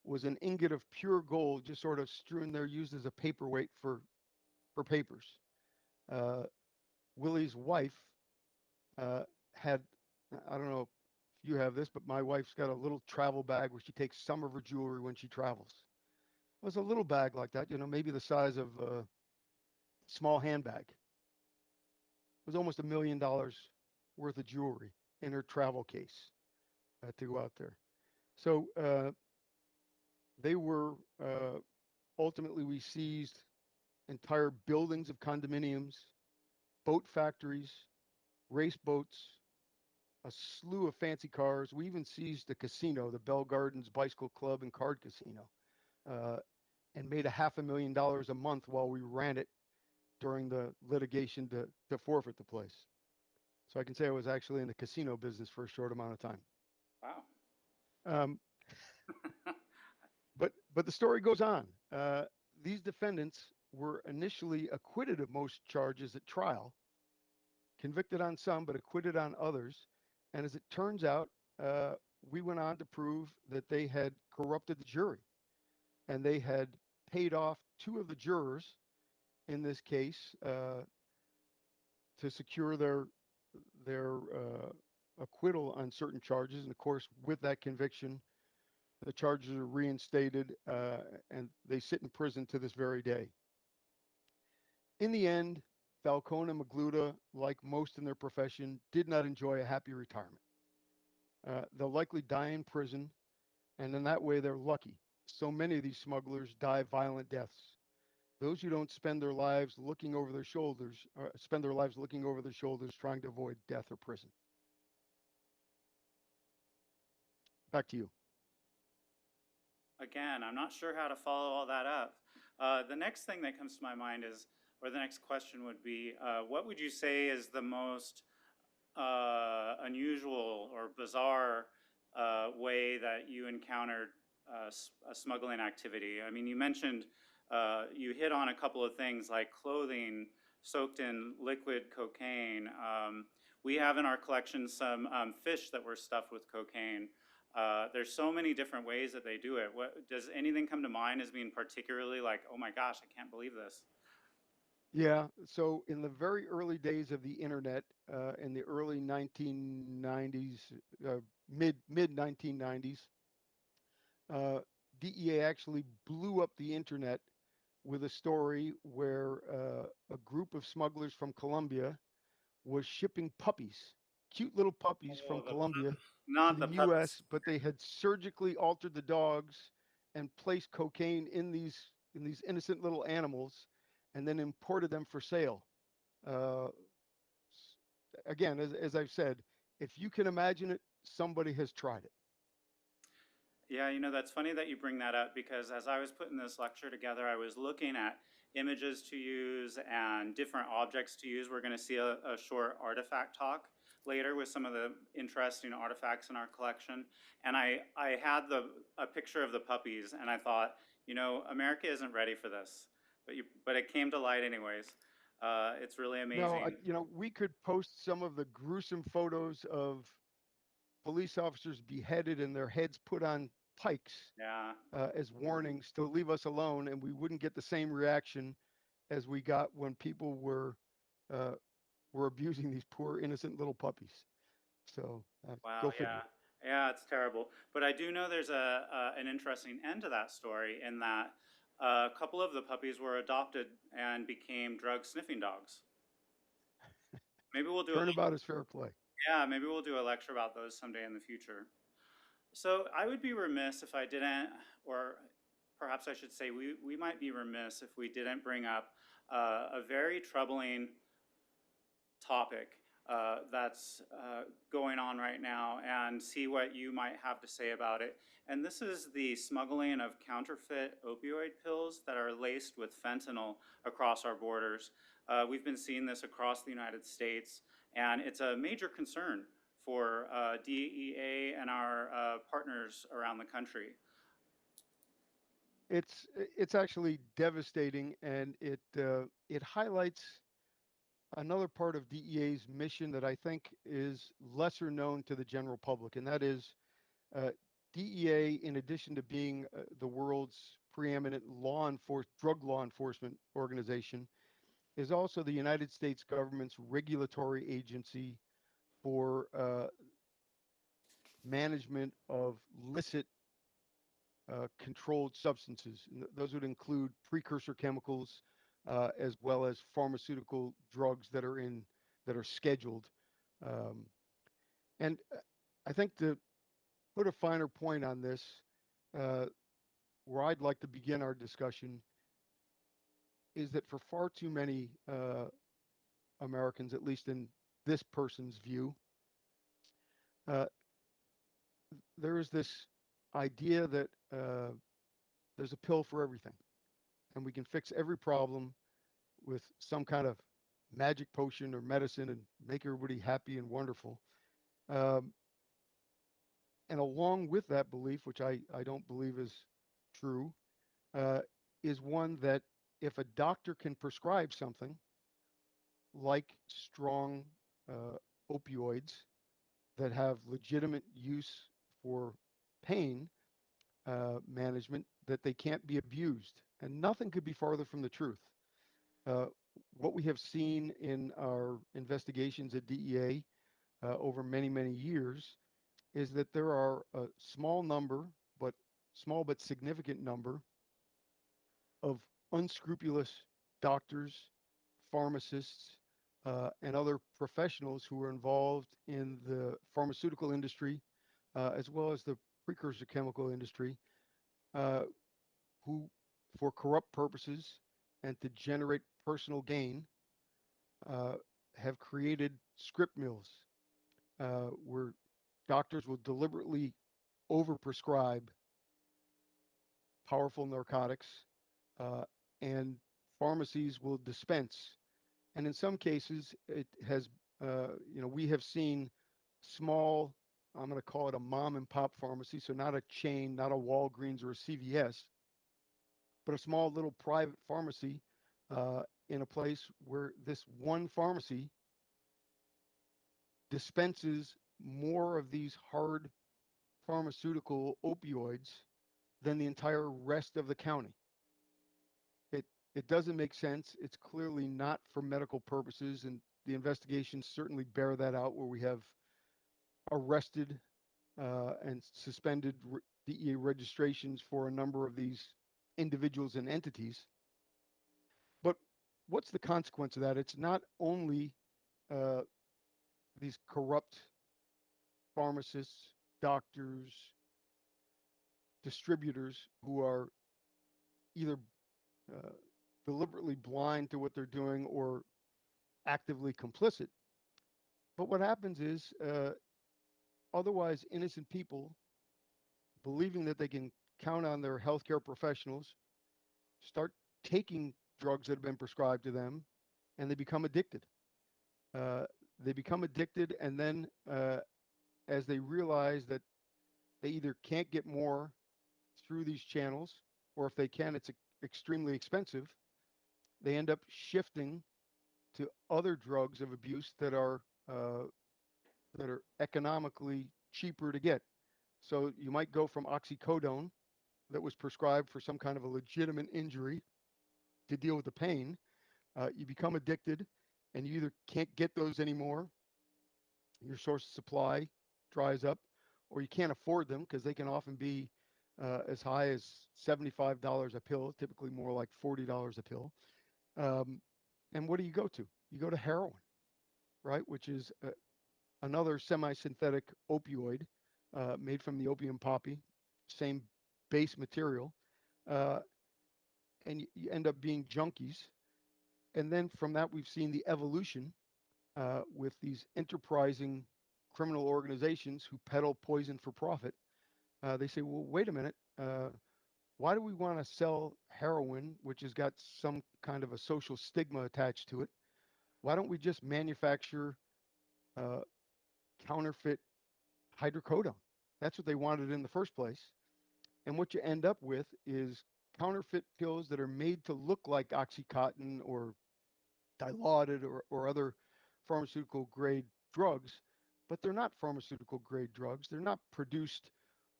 Speaker 3: was an ingot of pure gold just sort of strewn there, used as a paperweight for papers. Willie's wife had, I don't know if you have this, but my wife's got a little travel bag where she takes some of her jewelry when she travels. It was a little bag like that, maybe the size of a small handbag. It was almost $1 million worth of jewelry in her travel case to go out there. So they were, ultimately we seized entire buildings of condominiums, boat factories, race boats, a slew of fancy cars. We even seized the casino, the Bell Gardens Bicycle Club and Card Casino, and made $500,000 a month while we ran it during the litigation to forfeit the place. So I can say I was actually in the casino business for a short amount of time.
Speaker 2: Wow.
Speaker 3: But the story goes on. These defendants were initially acquitted of most charges at trial, convicted on some, but acquitted on others. And as it turns out, we went on to prove that they had corrupted the jury, and they had paid off 2 of the jurors in this case to secure their acquittal on certain charges. And of course, with that conviction, the charges are reinstated, and they sit in prison to this very day. In the end, Falcone and Magluta, like most in their profession, did not enjoy a happy retirement. They'll likely die in prison, and in that way, they're lucky. So many of these smugglers die violent deaths. Those who don't spend their lives looking over their shoulders, trying to avoid death or prison. Back to you.
Speaker 2: Again, I'm not sure how to follow all that up. The next thing that comes to my mind is, or the next question would be, what would you say is the most unusual or bizarre way that you encountered a smuggling activity? I mean, you mentioned, you hit on a couple of things like clothing soaked in liquid cocaine. We have in our collection some fish that were stuffed with cocaine. There's so many different ways that they do it. Does anything come to mind as being particularly like, oh my gosh, I can't believe this?
Speaker 3: Yeah, so in the very early days of the internet, in the early 1990s, mid 1990s, DEA actually blew up the internet with a story where a group of smugglers from Colombia was shipping puppies, cute little puppies from Colombia to
Speaker 2: Not
Speaker 3: the
Speaker 2: the
Speaker 3: US,
Speaker 2: puppies.
Speaker 3: but they had surgically altered the dogs and placed cocaine in these innocent little animals and then imported them for sale. Again, as I've said, if you can imagine it, somebody has tried it.
Speaker 2: Yeah, you know, that's funny that you bring that up because as I was putting this lecture together, I was looking at images to use and different objects to use. We're going to see a short artifact talk later with some of the interesting artifacts in our collection. And I had a picture of the puppies and I thought, you know, America isn't ready for this, but it came to light anyways. It's really
Speaker 3: No,
Speaker 2: amazing.
Speaker 3: you know, we could post some of the gruesome photos of police officers beheaded and their heads put on pikes
Speaker 2: Yeah.
Speaker 3: as warnings to leave us alone, and we wouldn't get the same reaction as we got when people uh, were abusing these poor innocent little puppies. So
Speaker 2: Wow,
Speaker 3: go figure.
Speaker 2: yeah. Yeah, it's terrible. But I do know there's an interesting end to that story in that a couple of the puppies were adopted and became drug sniffing dogs. Maybe we'll do a,
Speaker 3: Turnabout is fair play.
Speaker 2: yeah, maybe we'll do a lecture about those someday in the future. So I would be remiss if I didn't, or perhaps I should say we might be remiss if we didn't bring up a very troubling topic that's going on right now and see what you might have to say about it. And this is the smuggling of counterfeit opioid pills that are laced with fentanyl across our borders. We've been seeing this across the United States, and it's a major concern for DEA and our partners around the country.
Speaker 3: It's actually devastating, and it highlights another part of DEA's mission that I think is lesser known to the general public, and that is uh, DEA, in addition to being the world's preeminent drug law enforcement organization, is also the United States government's regulatory agency for management of licit controlled substances. And those would include precursor chemicals as well as pharmaceutical drugs that are scheduled. Um, and I think to put a finer point on this, uh, where I'd like to begin our discussion is that for far too many Americans, at least in this person's view, uh, there is this idea that there's a pill for everything, and we can fix every problem with some kind of magic potion or medicine and make everybody happy and wonderful. Um, and along with that belief, which I don't believe is true, uh, is one that if a doctor can prescribe something like strong opioids that have legitimate use for pain management, that they can't be abused. And nothing could be farther from the truth. Uh, what we have seen in our investigations at DEA over many, many years is that there are a but small but significant number of unscrupulous doctors, pharmacists, and other professionals who are involved in the pharmaceutical industry, as well as the precursor chemical industry, uh, who, for corrupt purposes and to generate personal gain, uh, have created script mills where doctors will deliberately overprescribe powerful narcotics, uh, and pharmacies will dispense. And in some cases, it has, we have seen small, I'm going to call it a mom and pop pharmacy, so not a chain, not a Walgreens or a CVS, but a small little private pharmacy in a place where this one pharmacy dispenses more of these hard pharmaceutical opioids than the entire rest of the county. It it doesn't make sense. It's clearly not for medical purposes, and the investigations certainly bear that out, where we have arrested and suspended DEA registrations for a number of these individuals and entities. But what's the consequence of that? It's not only uh, these corrupt pharmacists, doctors, distributors who are either uh, deliberately blind to what they're doing or actively complicit. But what happens is otherwise innocent people believing that they can count on their healthcare professionals, start taking drugs that have been prescribed to them, and they become addicted. And then as they realize that they either can't get more through these channels, or if they can, it's extremely expensive, they end up shifting to other drugs of abuse that are economically cheaper to get. So you might go from oxycodone that was prescribed for some kind of a legitimate injury to deal with the pain. You become addicted, and you either can't get those anymore, your source of supply dries up, or you can't afford them because they can often be as high as $75 a pill, typically more like $40 a pill. And what do you go to? You go to heroin, right? Which is another semi-synthetic opioid made from the opium poppy, same base material, uh, and you end up being junkies. And then from that, we've seen the evolution with these enterprising criminal organizations who peddle poison for profit. They say, well, wait a minute. Why do we want to sell heroin, which has got some kind of a social stigma attached to it? Why don't we just manufacture uh, counterfeit hydrocodone? That's what they wanted in the first place. And what you end up with is counterfeit pills that are made to look like Oxycontin or Dilaudid or other pharmaceutical grade drugs, but they're not pharmaceutical grade drugs. They're not produced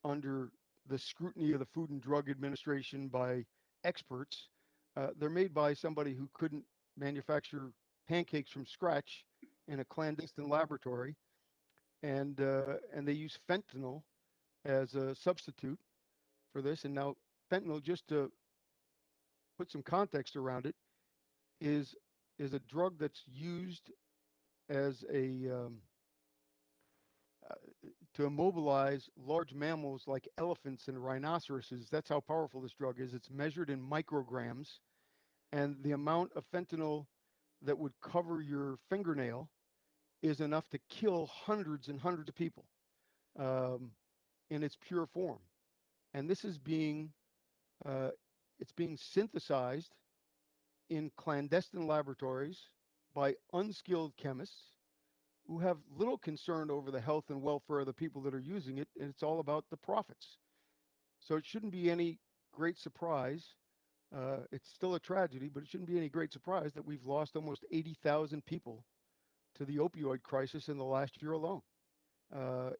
Speaker 3: under the scrutiny of the Food and Drug Administration by experts. They're made by somebody who couldn't manufacture pancakes from scratch in a clandestine laboratory, and they use fentanyl as a substitute for this. And now fentanyl, just to put some context around it, is a drug that's used as a uh, to immobilize large mammals like elephants and rhinoceroses. That's how powerful this drug is. It's measured in micrograms, and the amount of fentanyl that would cover your fingernail is enough to kill hundreds and hundreds of people um, in its pure form. And this is uh, it's being synthesized in clandestine laboratories by unskilled chemists who have little concern over the health and welfare of the people that are using it, and it's all about the profits. So it shouldn't be any great surprise. It's still a tragedy, but it shouldn't be any great surprise that we've lost almost 80,000 people to the opioid crisis in the last year alone.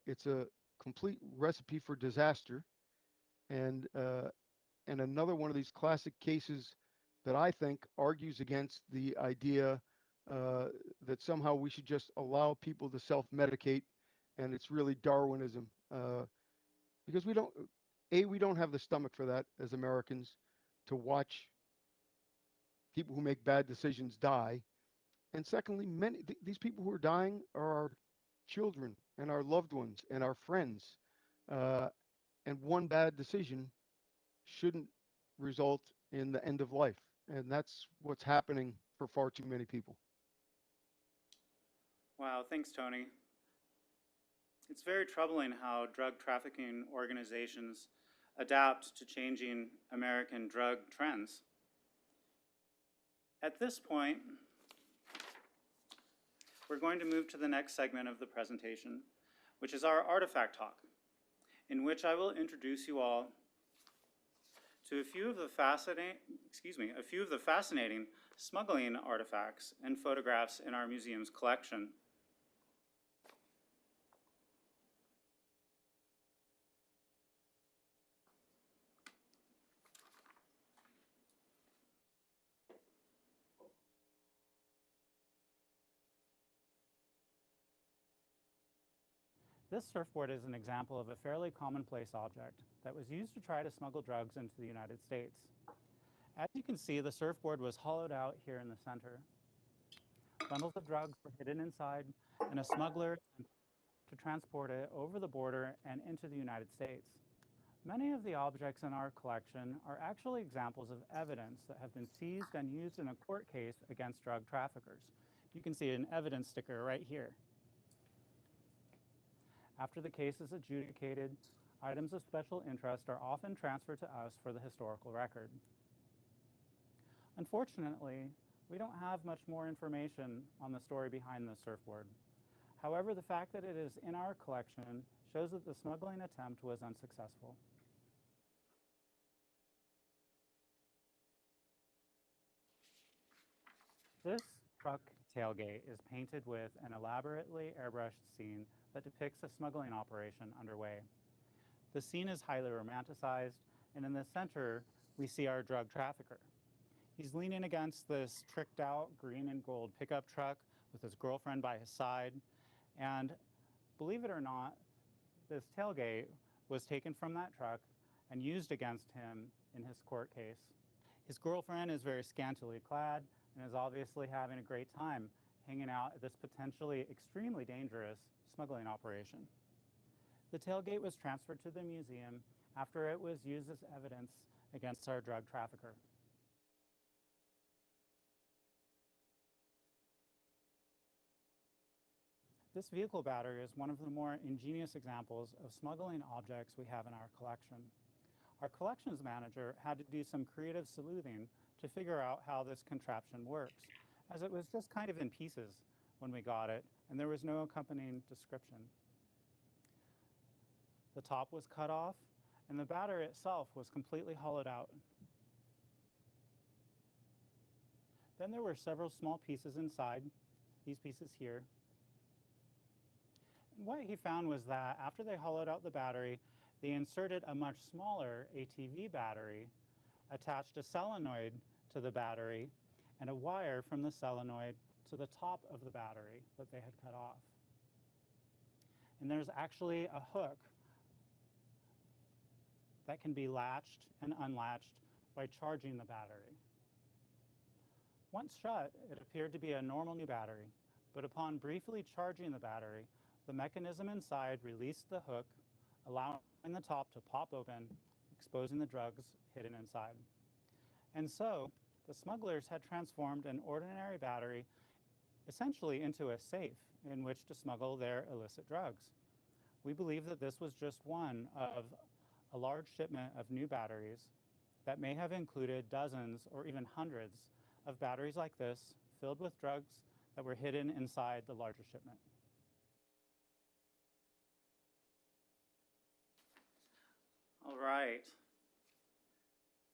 Speaker 3: It's a complete recipe for disaster, and another one of these classic cases that I think argues against the idea uh, that somehow we should just allow people to self-medicate, and it's really Darwinism, because we don't have the stomach for that as Americans, to watch people who make bad decisions die, and secondly, these people who are dying are our children and our loved ones and our friends, uh, and one bad decision shouldn't result in the end of life. And that's what's happening for far too many people.
Speaker 2: Wow, thanks, Tony. It's very troubling how drug trafficking organizations adapt to changing American drug trends. At this point, we're going to move to the next segment of the presentation, which is our artifact talk, in which I will introduce you all to a few of the fascinating smuggling artifacts and photographs in our museum's collection. This surfboard is an example of a fairly commonplace object that was used to try to smuggle drugs into the United States. As you can see, the surfboard was hollowed out here in the center. Bundles of drugs were hidden inside, and a smuggler to transport it over the border and into the United States. Many of the objects in our collection are actually examples of evidence that have been seized and used in a court case against drug traffickers. You can see an evidence sticker right here. After the case is adjudicated, items of special interest are often transferred to us for the historical record. Unfortunately, we don't have much more information on the story behind the surfboard. However, the fact that it is in our collection shows that the smuggling attempt was unsuccessful. This truck tailgate is painted with an elaborately airbrushed scene that depicts a smuggling operation underway. The scene is highly romanticized, and in the center, we see our drug trafficker. He's leaning against this tricked out green and gold pickup truck with his girlfriend by his side. And believe it or not, this tailgate was taken from that truck and used against him in his court case. His girlfriend is very scantily clad and is obviously having a great time hanging out at this potentially extremely dangerous smuggling operation. The tailgate was transferred to the museum after it was used as evidence against our drug trafficker. This vehicle battery is one of the more ingenious examples of smuggling objects we have in our collection. Our collections manager had to do some creative sleuthing to figure out how this contraption works, as it was just kind of in pieces when we got it, and there was no accompanying description. The top was cut off, and the battery itself was completely hollowed out. Then there were several small pieces inside, these pieces here. And what he found was that after they hollowed out the battery, they inserted a much smaller ATV battery, attached a solenoid to the battery, and a wire from the solenoid to the top of the battery that they had cut off. And there's actually a hook that can be latched and unlatched by charging the battery. Once shut, it appeared to be a normal new battery, but upon briefly charging the battery, the mechanism inside released the hook, allowing the top to pop open, exposing the drugs hidden inside. And so, the smugglers had transformed an ordinary battery essentially into a safe in which to smuggle their illicit drugs. We believe that this was just one of a large shipment of new batteries that may have included dozens or even hundreds of batteries like this filled with drugs that were hidden inside the larger shipment. All right.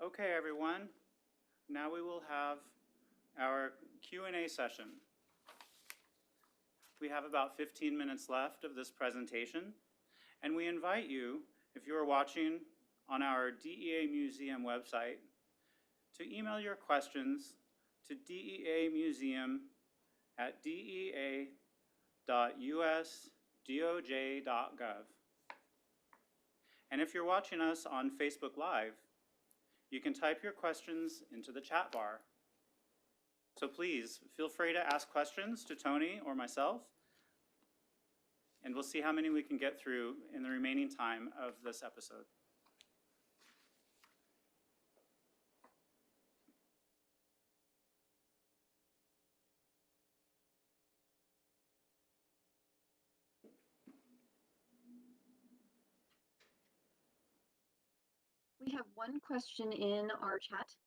Speaker 2: Okay, everyone. Now we will have our Q&A session. We have about 15 minutes left of this presentation, and we invite you, if you are watching on our DEA Museum website, to email your questions to deamuseum@dea.usdoj.gov. And if you're watching us on Facebook Live, you can type your questions into the chat bar. So please feel free to ask questions to Tony or myself, and we'll see how many we can get through in the remaining time of this episode.
Speaker 4: We have one question in our chat.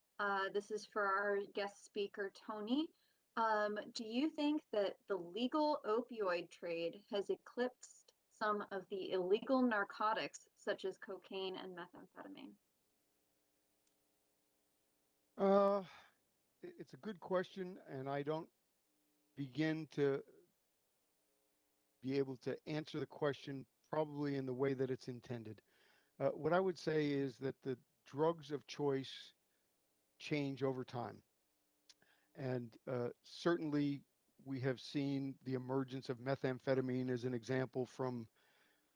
Speaker 4: This is for our guest speaker, Tony. Do you think that the legal opioid trade has eclipsed some of the illegal narcotics, such as cocaine and methamphetamine?
Speaker 3: It's a good question, and I don't begin to be able to answer the question probably in the way that it's intended. What I would say is that the drugs of choice change over time. And certainly we have seen the emergence of methamphetamine as an example from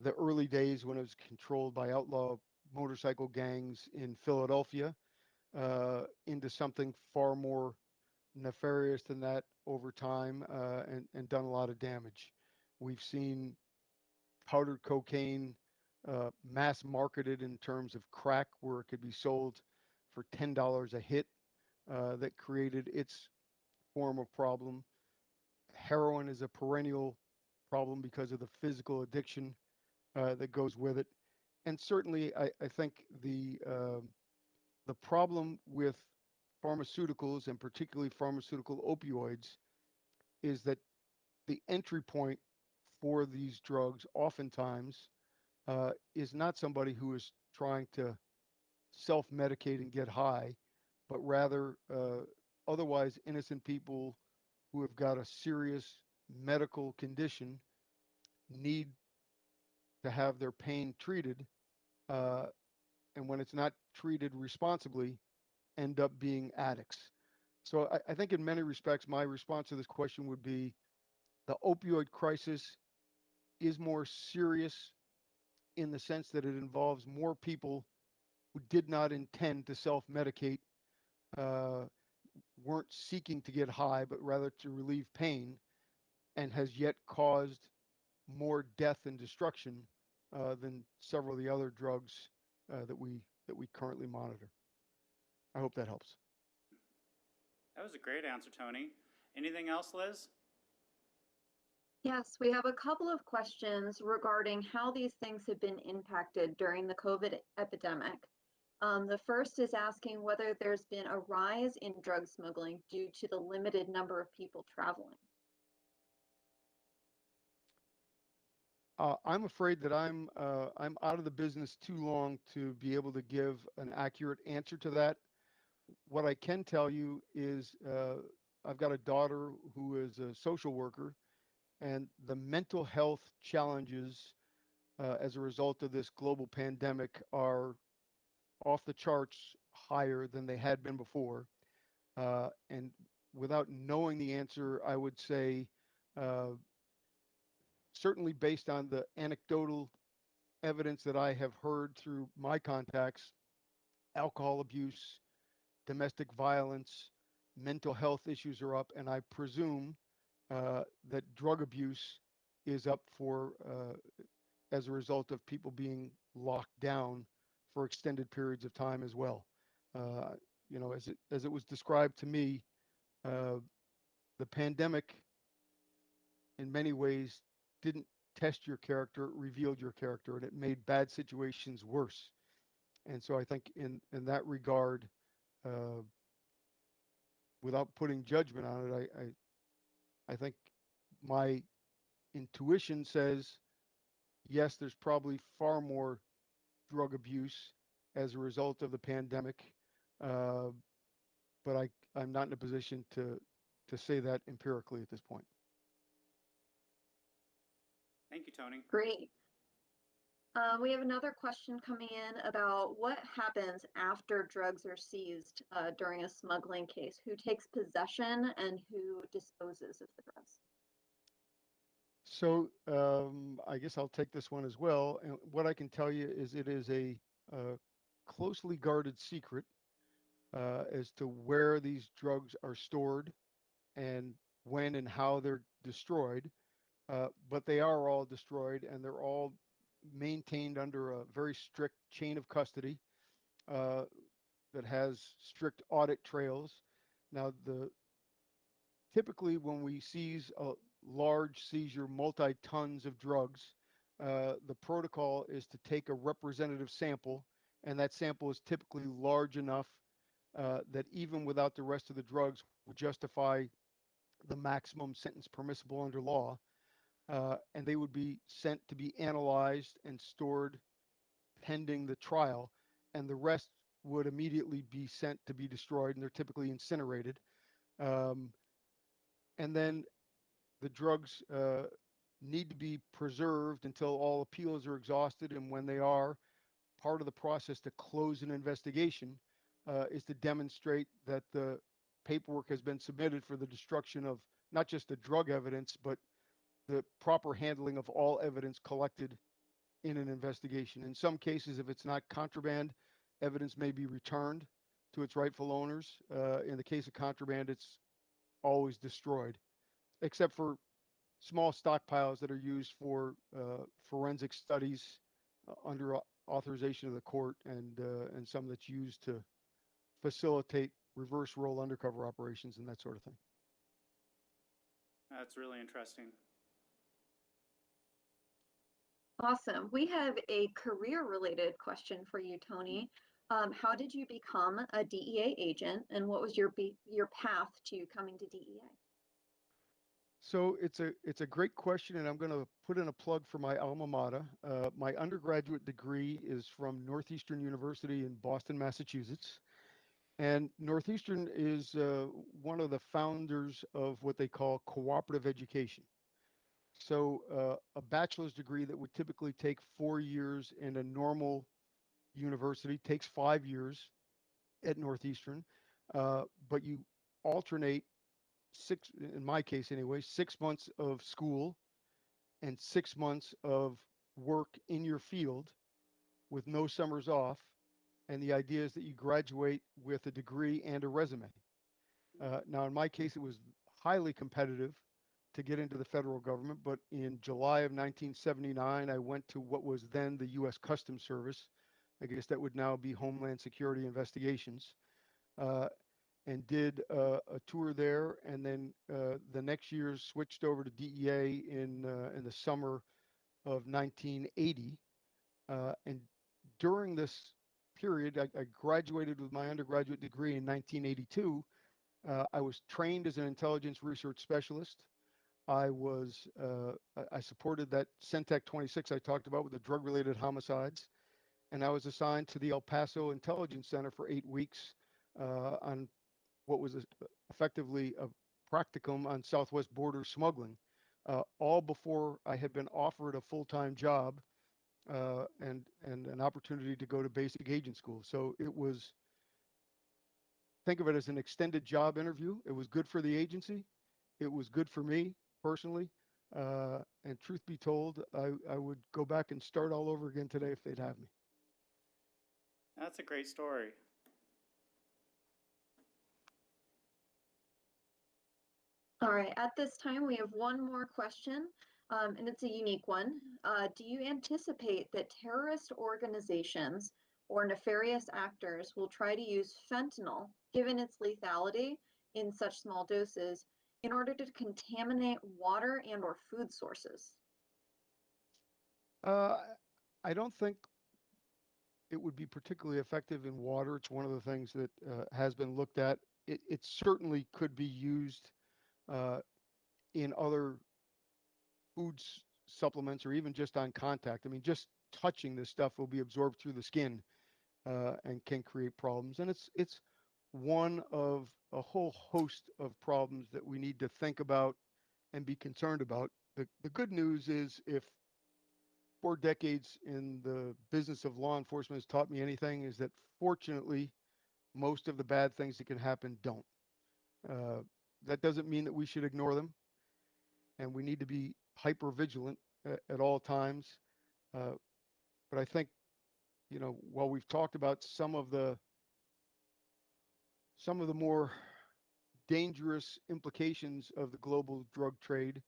Speaker 3: the early days when it was controlled by outlaw motorcycle gangs in Philadelphia into something far more nefarious than that over time and done a lot of damage. We've seen powdered cocaine mass marketed in terms of crack, where it could be sold for $10 a hit, that created its form of problem. Heroin is a perennial problem because of the physical addiction that goes with it. And certainly, I think the problem with pharmaceuticals, and particularly pharmaceutical opioids, is that the entry point for these drugs oftentimes is not somebody who is trying to self-medicate and get high, but rather otherwise innocent people who have got a serious medical condition need to have their pain treated, uh, and when it's not treated responsibly, end up being addicts. So I think in many respects, my response to this question would be the opioid crisis is more serious in the sense that it involves more people who did not intend to self-medicate, uh, weren't seeking to get high, but rather to relieve pain, and has yet caused more death and destruction than several of the other drugs that we currently monitor. I hope that helps.
Speaker 2: That was a great answer, Tony. Anything else, Liz?
Speaker 4: Yes, we have a couple of questions regarding how these things have been impacted during the COVID epidemic. The first is asking whether there's been a rise in drug smuggling due to the limited number of people traveling.
Speaker 3: I'm afraid that I'm out of the business too long to be able to give an accurate answer to that. What I can tell you is I've got a daughter who is a social worker, and the mental health challenges as a result of this global pandemic are off the charts higher than they had been before. And without knowing the answer, I would say uh, certainly based on the anecdotal evidence that I have heard through my contacts, alcohol abuse, domestic violence, mental health issues are up, and I presume that drug abuse is up for as a result of people being locked down for extended periods of time as well. Uh, as it was described to me, uh, the pandemic in many ways didn't test your character, it revealed your character, and it made bad situations worse. And so I think in that regard, uh, without putting judgment on it, I think my intuition says yes, there's probably far more drug abuse as a result of the pandemic, uh, but I'm not in a position to say that empirically at this point.
Speaker 2: Thank you, Tony.
Speaker 4: Great. We have another question coming in about what happens after drugs are seized during a smuggling case. Who takes possession and who disposes of the drugs?
Speaker 3: So I guess I'll take this one as well. And what I can tell you is it is a closely guarded secret as to where these drugs are stored and when and how they're destroyed. But they are all destroyed, and they're all maintained under a very strict chain of custody uh, that has strict audit trails. Now, typically when we seize a large seizure, multi-tons of drugs, the protocol is to take a representative sample, and that sample is typically large enough that even without the rest of the drugs would justify the maximum sentence permissible under law. And they would be sent to be analyzed and stored pending the trial, and the rest would immediately be sent to be destroyed, and they're typically incinerated. Um, and then the drugs need to be preserved until all appeals are exhausted, and when they are, part of the process to close an investigation is to demonstrate that the paperwork has been submitted for the destruction of not just the drug evidence, but the proper handling of all evidence collected in an investigation. In some cases, if it's not contraband, evidence may be returned to its rightful owners. In the case of contraband, it's always destroyed, except for small stockpiles that are used for forensic studies under authorization of the court, and some that's used to facilitate reverse roll undercover operations and that sort of thing.
Speaker 2: That's really interesting.
Speaker 4: Awesome. We have a career-related question for you, Tony. How did you become a DEA agent, and what was your path to coming to DEA?
Speaker 3: So it's a great question, and I'm going to put in a plug for my alma mater. My undergraduate degree is from Northeastern University in Boston, Massachusetts. And Northeastern is one of the founders of what they call cooperative education. So a bachelor's degree that would typically take 4 years in a normal university takes 5 years at Northeastern, but you alternate six, in my case anyway, 6 months of school and 6 months of work in your field with no summers off. And the idea is that you graduate with a degree and a resume. Now, in my case, it was highly competitive to get into the federal government, but in July of 1979, I went to what was then the U.S. Customs Service. I guess that would now be Homeland Security Investigations, and did a tour there, and then the next year switched over to DEA in the summer of 1980. And during this period, I graduated with my undergraduate degree in 1982. I was trained as an intelligence research specialist. I supported that Centec 26 I talked about with the drug-related homicides, and I was assigned to the El Paso Intelligence Center for 8 weeks on what was effectively a practicum on Southwest border smuggling, all before I had been offered a full-time job and an opportunity to go to basic agent school. So it was, think of it as an extended job interview. It was good for the agency. It was good for me personally. And truth be told, I would go back and start all over again today if they'd have me.
Speaker 2: That's a great story.
Speaker 4: All right, at this time, we have one more question, and it's a unique one. Do you anticipate that terrorist organizations or nefarious actors will try to use fentanyl, given its lethality in such small doses, in order to contaminate water and or food sources?
Speaker 3: I don't think it would be particularly effective in water. It's one of the things that has been looked at. It certainly could be used in other foods supplements or even just on contact. I mean, just touching this stuff will be absorbed through the skin and can create problems. And it's one of a whole host of problems that we need to think about and be concerned about. The good news is, if 4 decades in the business of law enforcement has taught me anything, is that fortunately, most of the bad things that can happen don't. That doesn't mean that we should ignore them, and we need to be hyper vigilant at all times. But I think, while we've talked about some of the more dangerous implications of the global drug trade,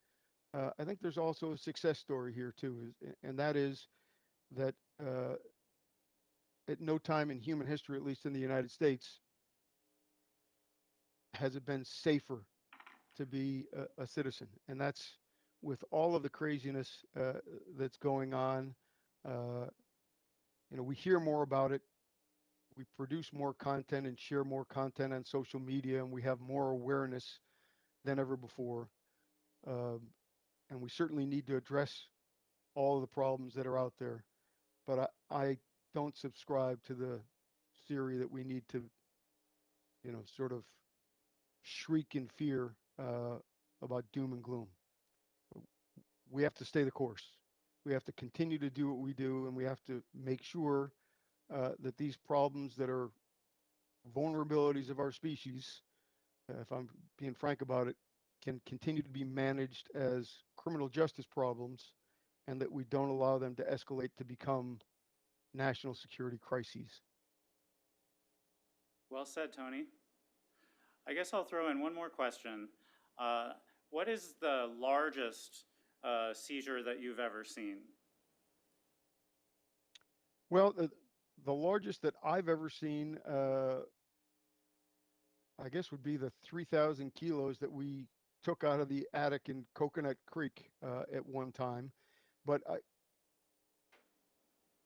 Speaker 3: I think there's also a success story here too, and that is that at no time in human history, at least in the United States, has it been safer to be a citizen. And that's with all of the craziness that's going on. We hear more about it. We produce more content and share more content on social media, and we have more awareness than ever before. And we certainly need to address all of the problems that are out there. But I don't subscribe to the theory that we need to, sort of shriek in fear about doom and gloom. We have to stay the course. We have to continue to do what we do, and we have to make sure that these problems that are vulnerabilities of our species, if I'm being frank about it, can continue to be managed as criminal justice problems, and that we don't allow them to escalate to become national security crises.
Speaker 2: Well said, Tony. I guess I'll throw in one more question. What is the largest seizure that you've ever seen?
Speaker 3: Well, the largest that I've ever seen, I guess, would be the 3,000 kilos that we took out of the attic in Coconut Creek at one time. But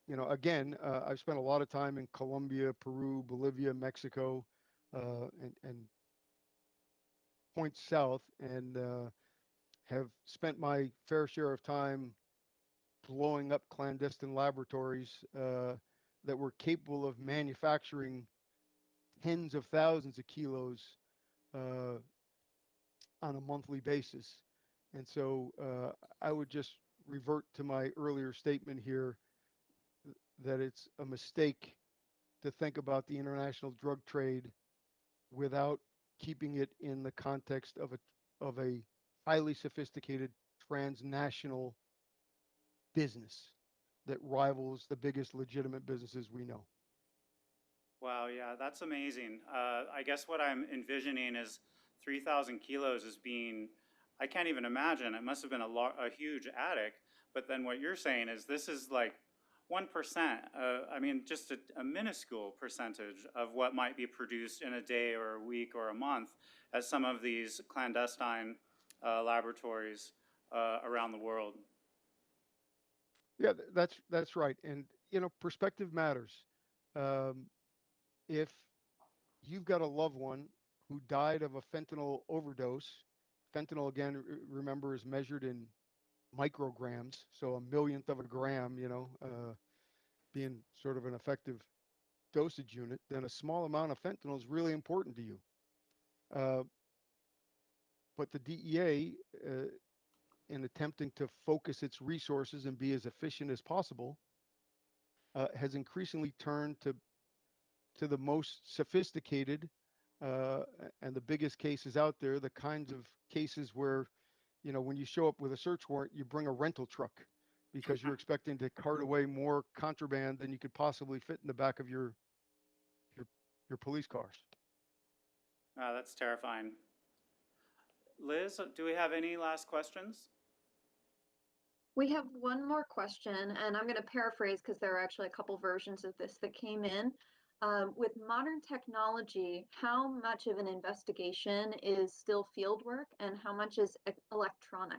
Speaker 3: Again, I've spent a lot of time in Colombia, Peru, Bolivia, Mexico, and points south, and have spent my fair share of time blowing up clandestine laboratories that were capable of manufacturing tens of thousands of kilos uh, on a monthly basis. And so I would just revert to my earlier statement here that it's a mistake to think about the international drug trade without keeping it in the context of a highly sophisticated transnational business that rivals the biggest legitimate businesses we know.
Speaker 2: Wow, yeah, that's amazing. I guess what I'm envisioning is 3,000 kilos as being, I can't even imagine. It must have been a huge attic. But then what you're saying is this is like 1%. I mean, just a minuscule percentage of what might be produced in a day or a week or a month at some of these clandestine laboratories around the world.
Speaker 3: Yeah, that's right. And perspective matters. Um, if you've got a loved one who died of a fentanyl overdose, fentanyl again, remember, is measured in micrograms, so a millionth of a gram, being sort of an effective dosage unit, then a small amount of fentanyl is really important to you. Uh, but the DEA, in attempting to focus its resources and be as efficient as possible, has increasingly turned to the most sophisticated uh, and the biggest cases out there, the kinds of cases where, when you show up with a search warrant, you bring a rental truck because you're expecting to cart away more contraband than you could possibly fit in the back of your, your police cars.
Speaker 2: That's terrifying. Liz, do we have any last questions?
Speaker 4: We have one more question, and I'm going to paraphrase because there are actually a couple versions of this that came in. With modern technology, how much of an investigation is still field work and how much is electronic?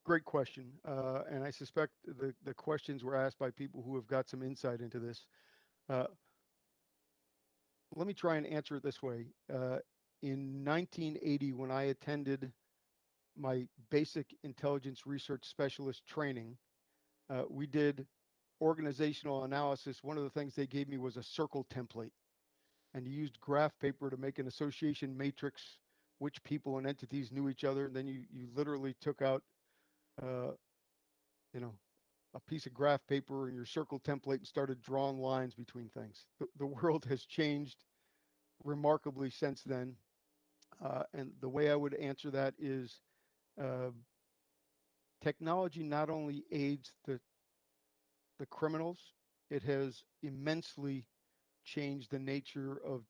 Speaker 3: Great question. And I suspect the questions were asked by people who have got some insight into this. Uh, let me try and answer it this way. In 1980, when I attended my basic intelligence research specialist training, we did organizational analysis. One of the things they gave me was a circle template, and you used graph paper to make an association matrix, which people and entities knew each other. And then you literally took out, uh, a piece of graph paper and your circle template and started drawing lines between things. The world has changed remarkably since then. And the way I would answer that is uh, technology not only aids the criminals, it has immensely changed the nature of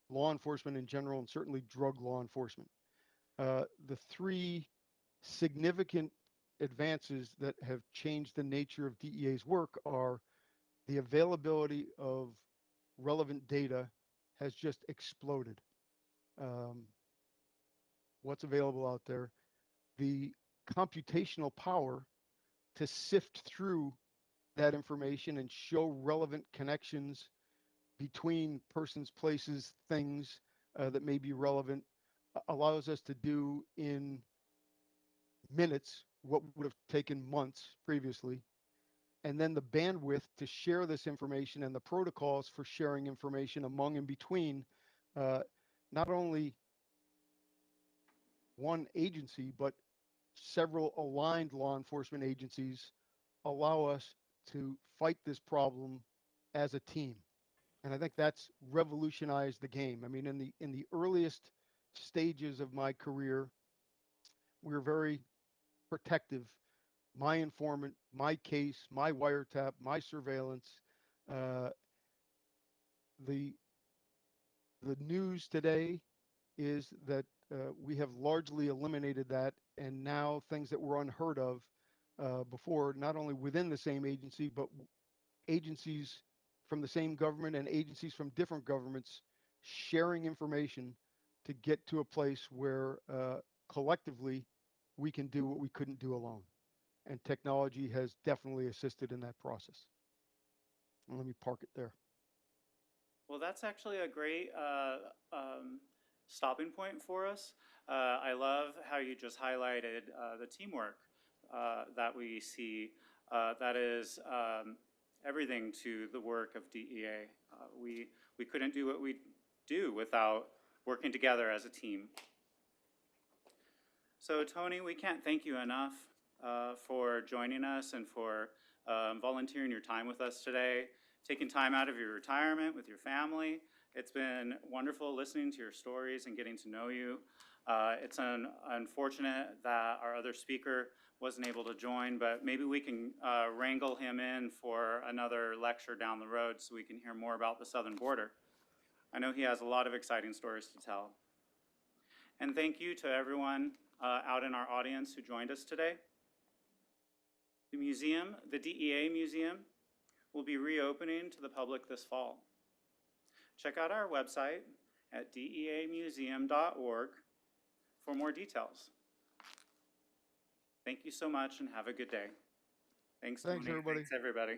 Speaker 3: law enforcement in general, and certainly drug law enforcement. The three significant advances that have changed the nature of DEA's work are the availability of relevant data has just exploded. Um, what's available out there, the computational power to sift through that information and show relevant connections between persons, places, things that may be relevant allows us to do in minutes what would have taken months previously. And then the bandwidth to share this information and the protocols for sharing information among and between uh, not only one agency, but several aligned law enforcement agencies allow us to fight this problem as a team. And I think that's revolutionized the game. I mean, in the earliest stages of my career, we were very protective. My informant, my case, my wiretap, my surveillance. Uh, the the news today is that we have largely eliminated that, and now things that were unheard of before, not only within the same agency, but agencies from the same government and agencies from different governments sharing information to get to a place where collectively we can do what we couldn't do alone. And technology has definitely assisted in that process. And let me park it there.
Speaker 2: Well, that's actually a great stopping point for us. I love how you just highlighted the teamwork that we see. That is everything to the work of DEA. We couldn't do what we do without working together as a team. So Tony, we can't thank you enough for joining us and for volunteering your time with us today, taking time out of your retirement with your family. It's been wonderful listening to your stories and getting to know you. It's unfortunate that our other speaker wasn't able to join, but maybe we can wrangle him in for another lecture down the road so we can hear more about the southern border. I know he has a lot of exciting stories to tell. And thank you to everyone out in our audience who joined us today. The museum, the DEA Museum, will be reopening to the public this fall. Check out our website at deamuseum.org for more details. Thank you so much and have a good day. Thanks, Tony.
Speaker 3: Thanks, everybody.
Speaker 2: Thanks, everybody.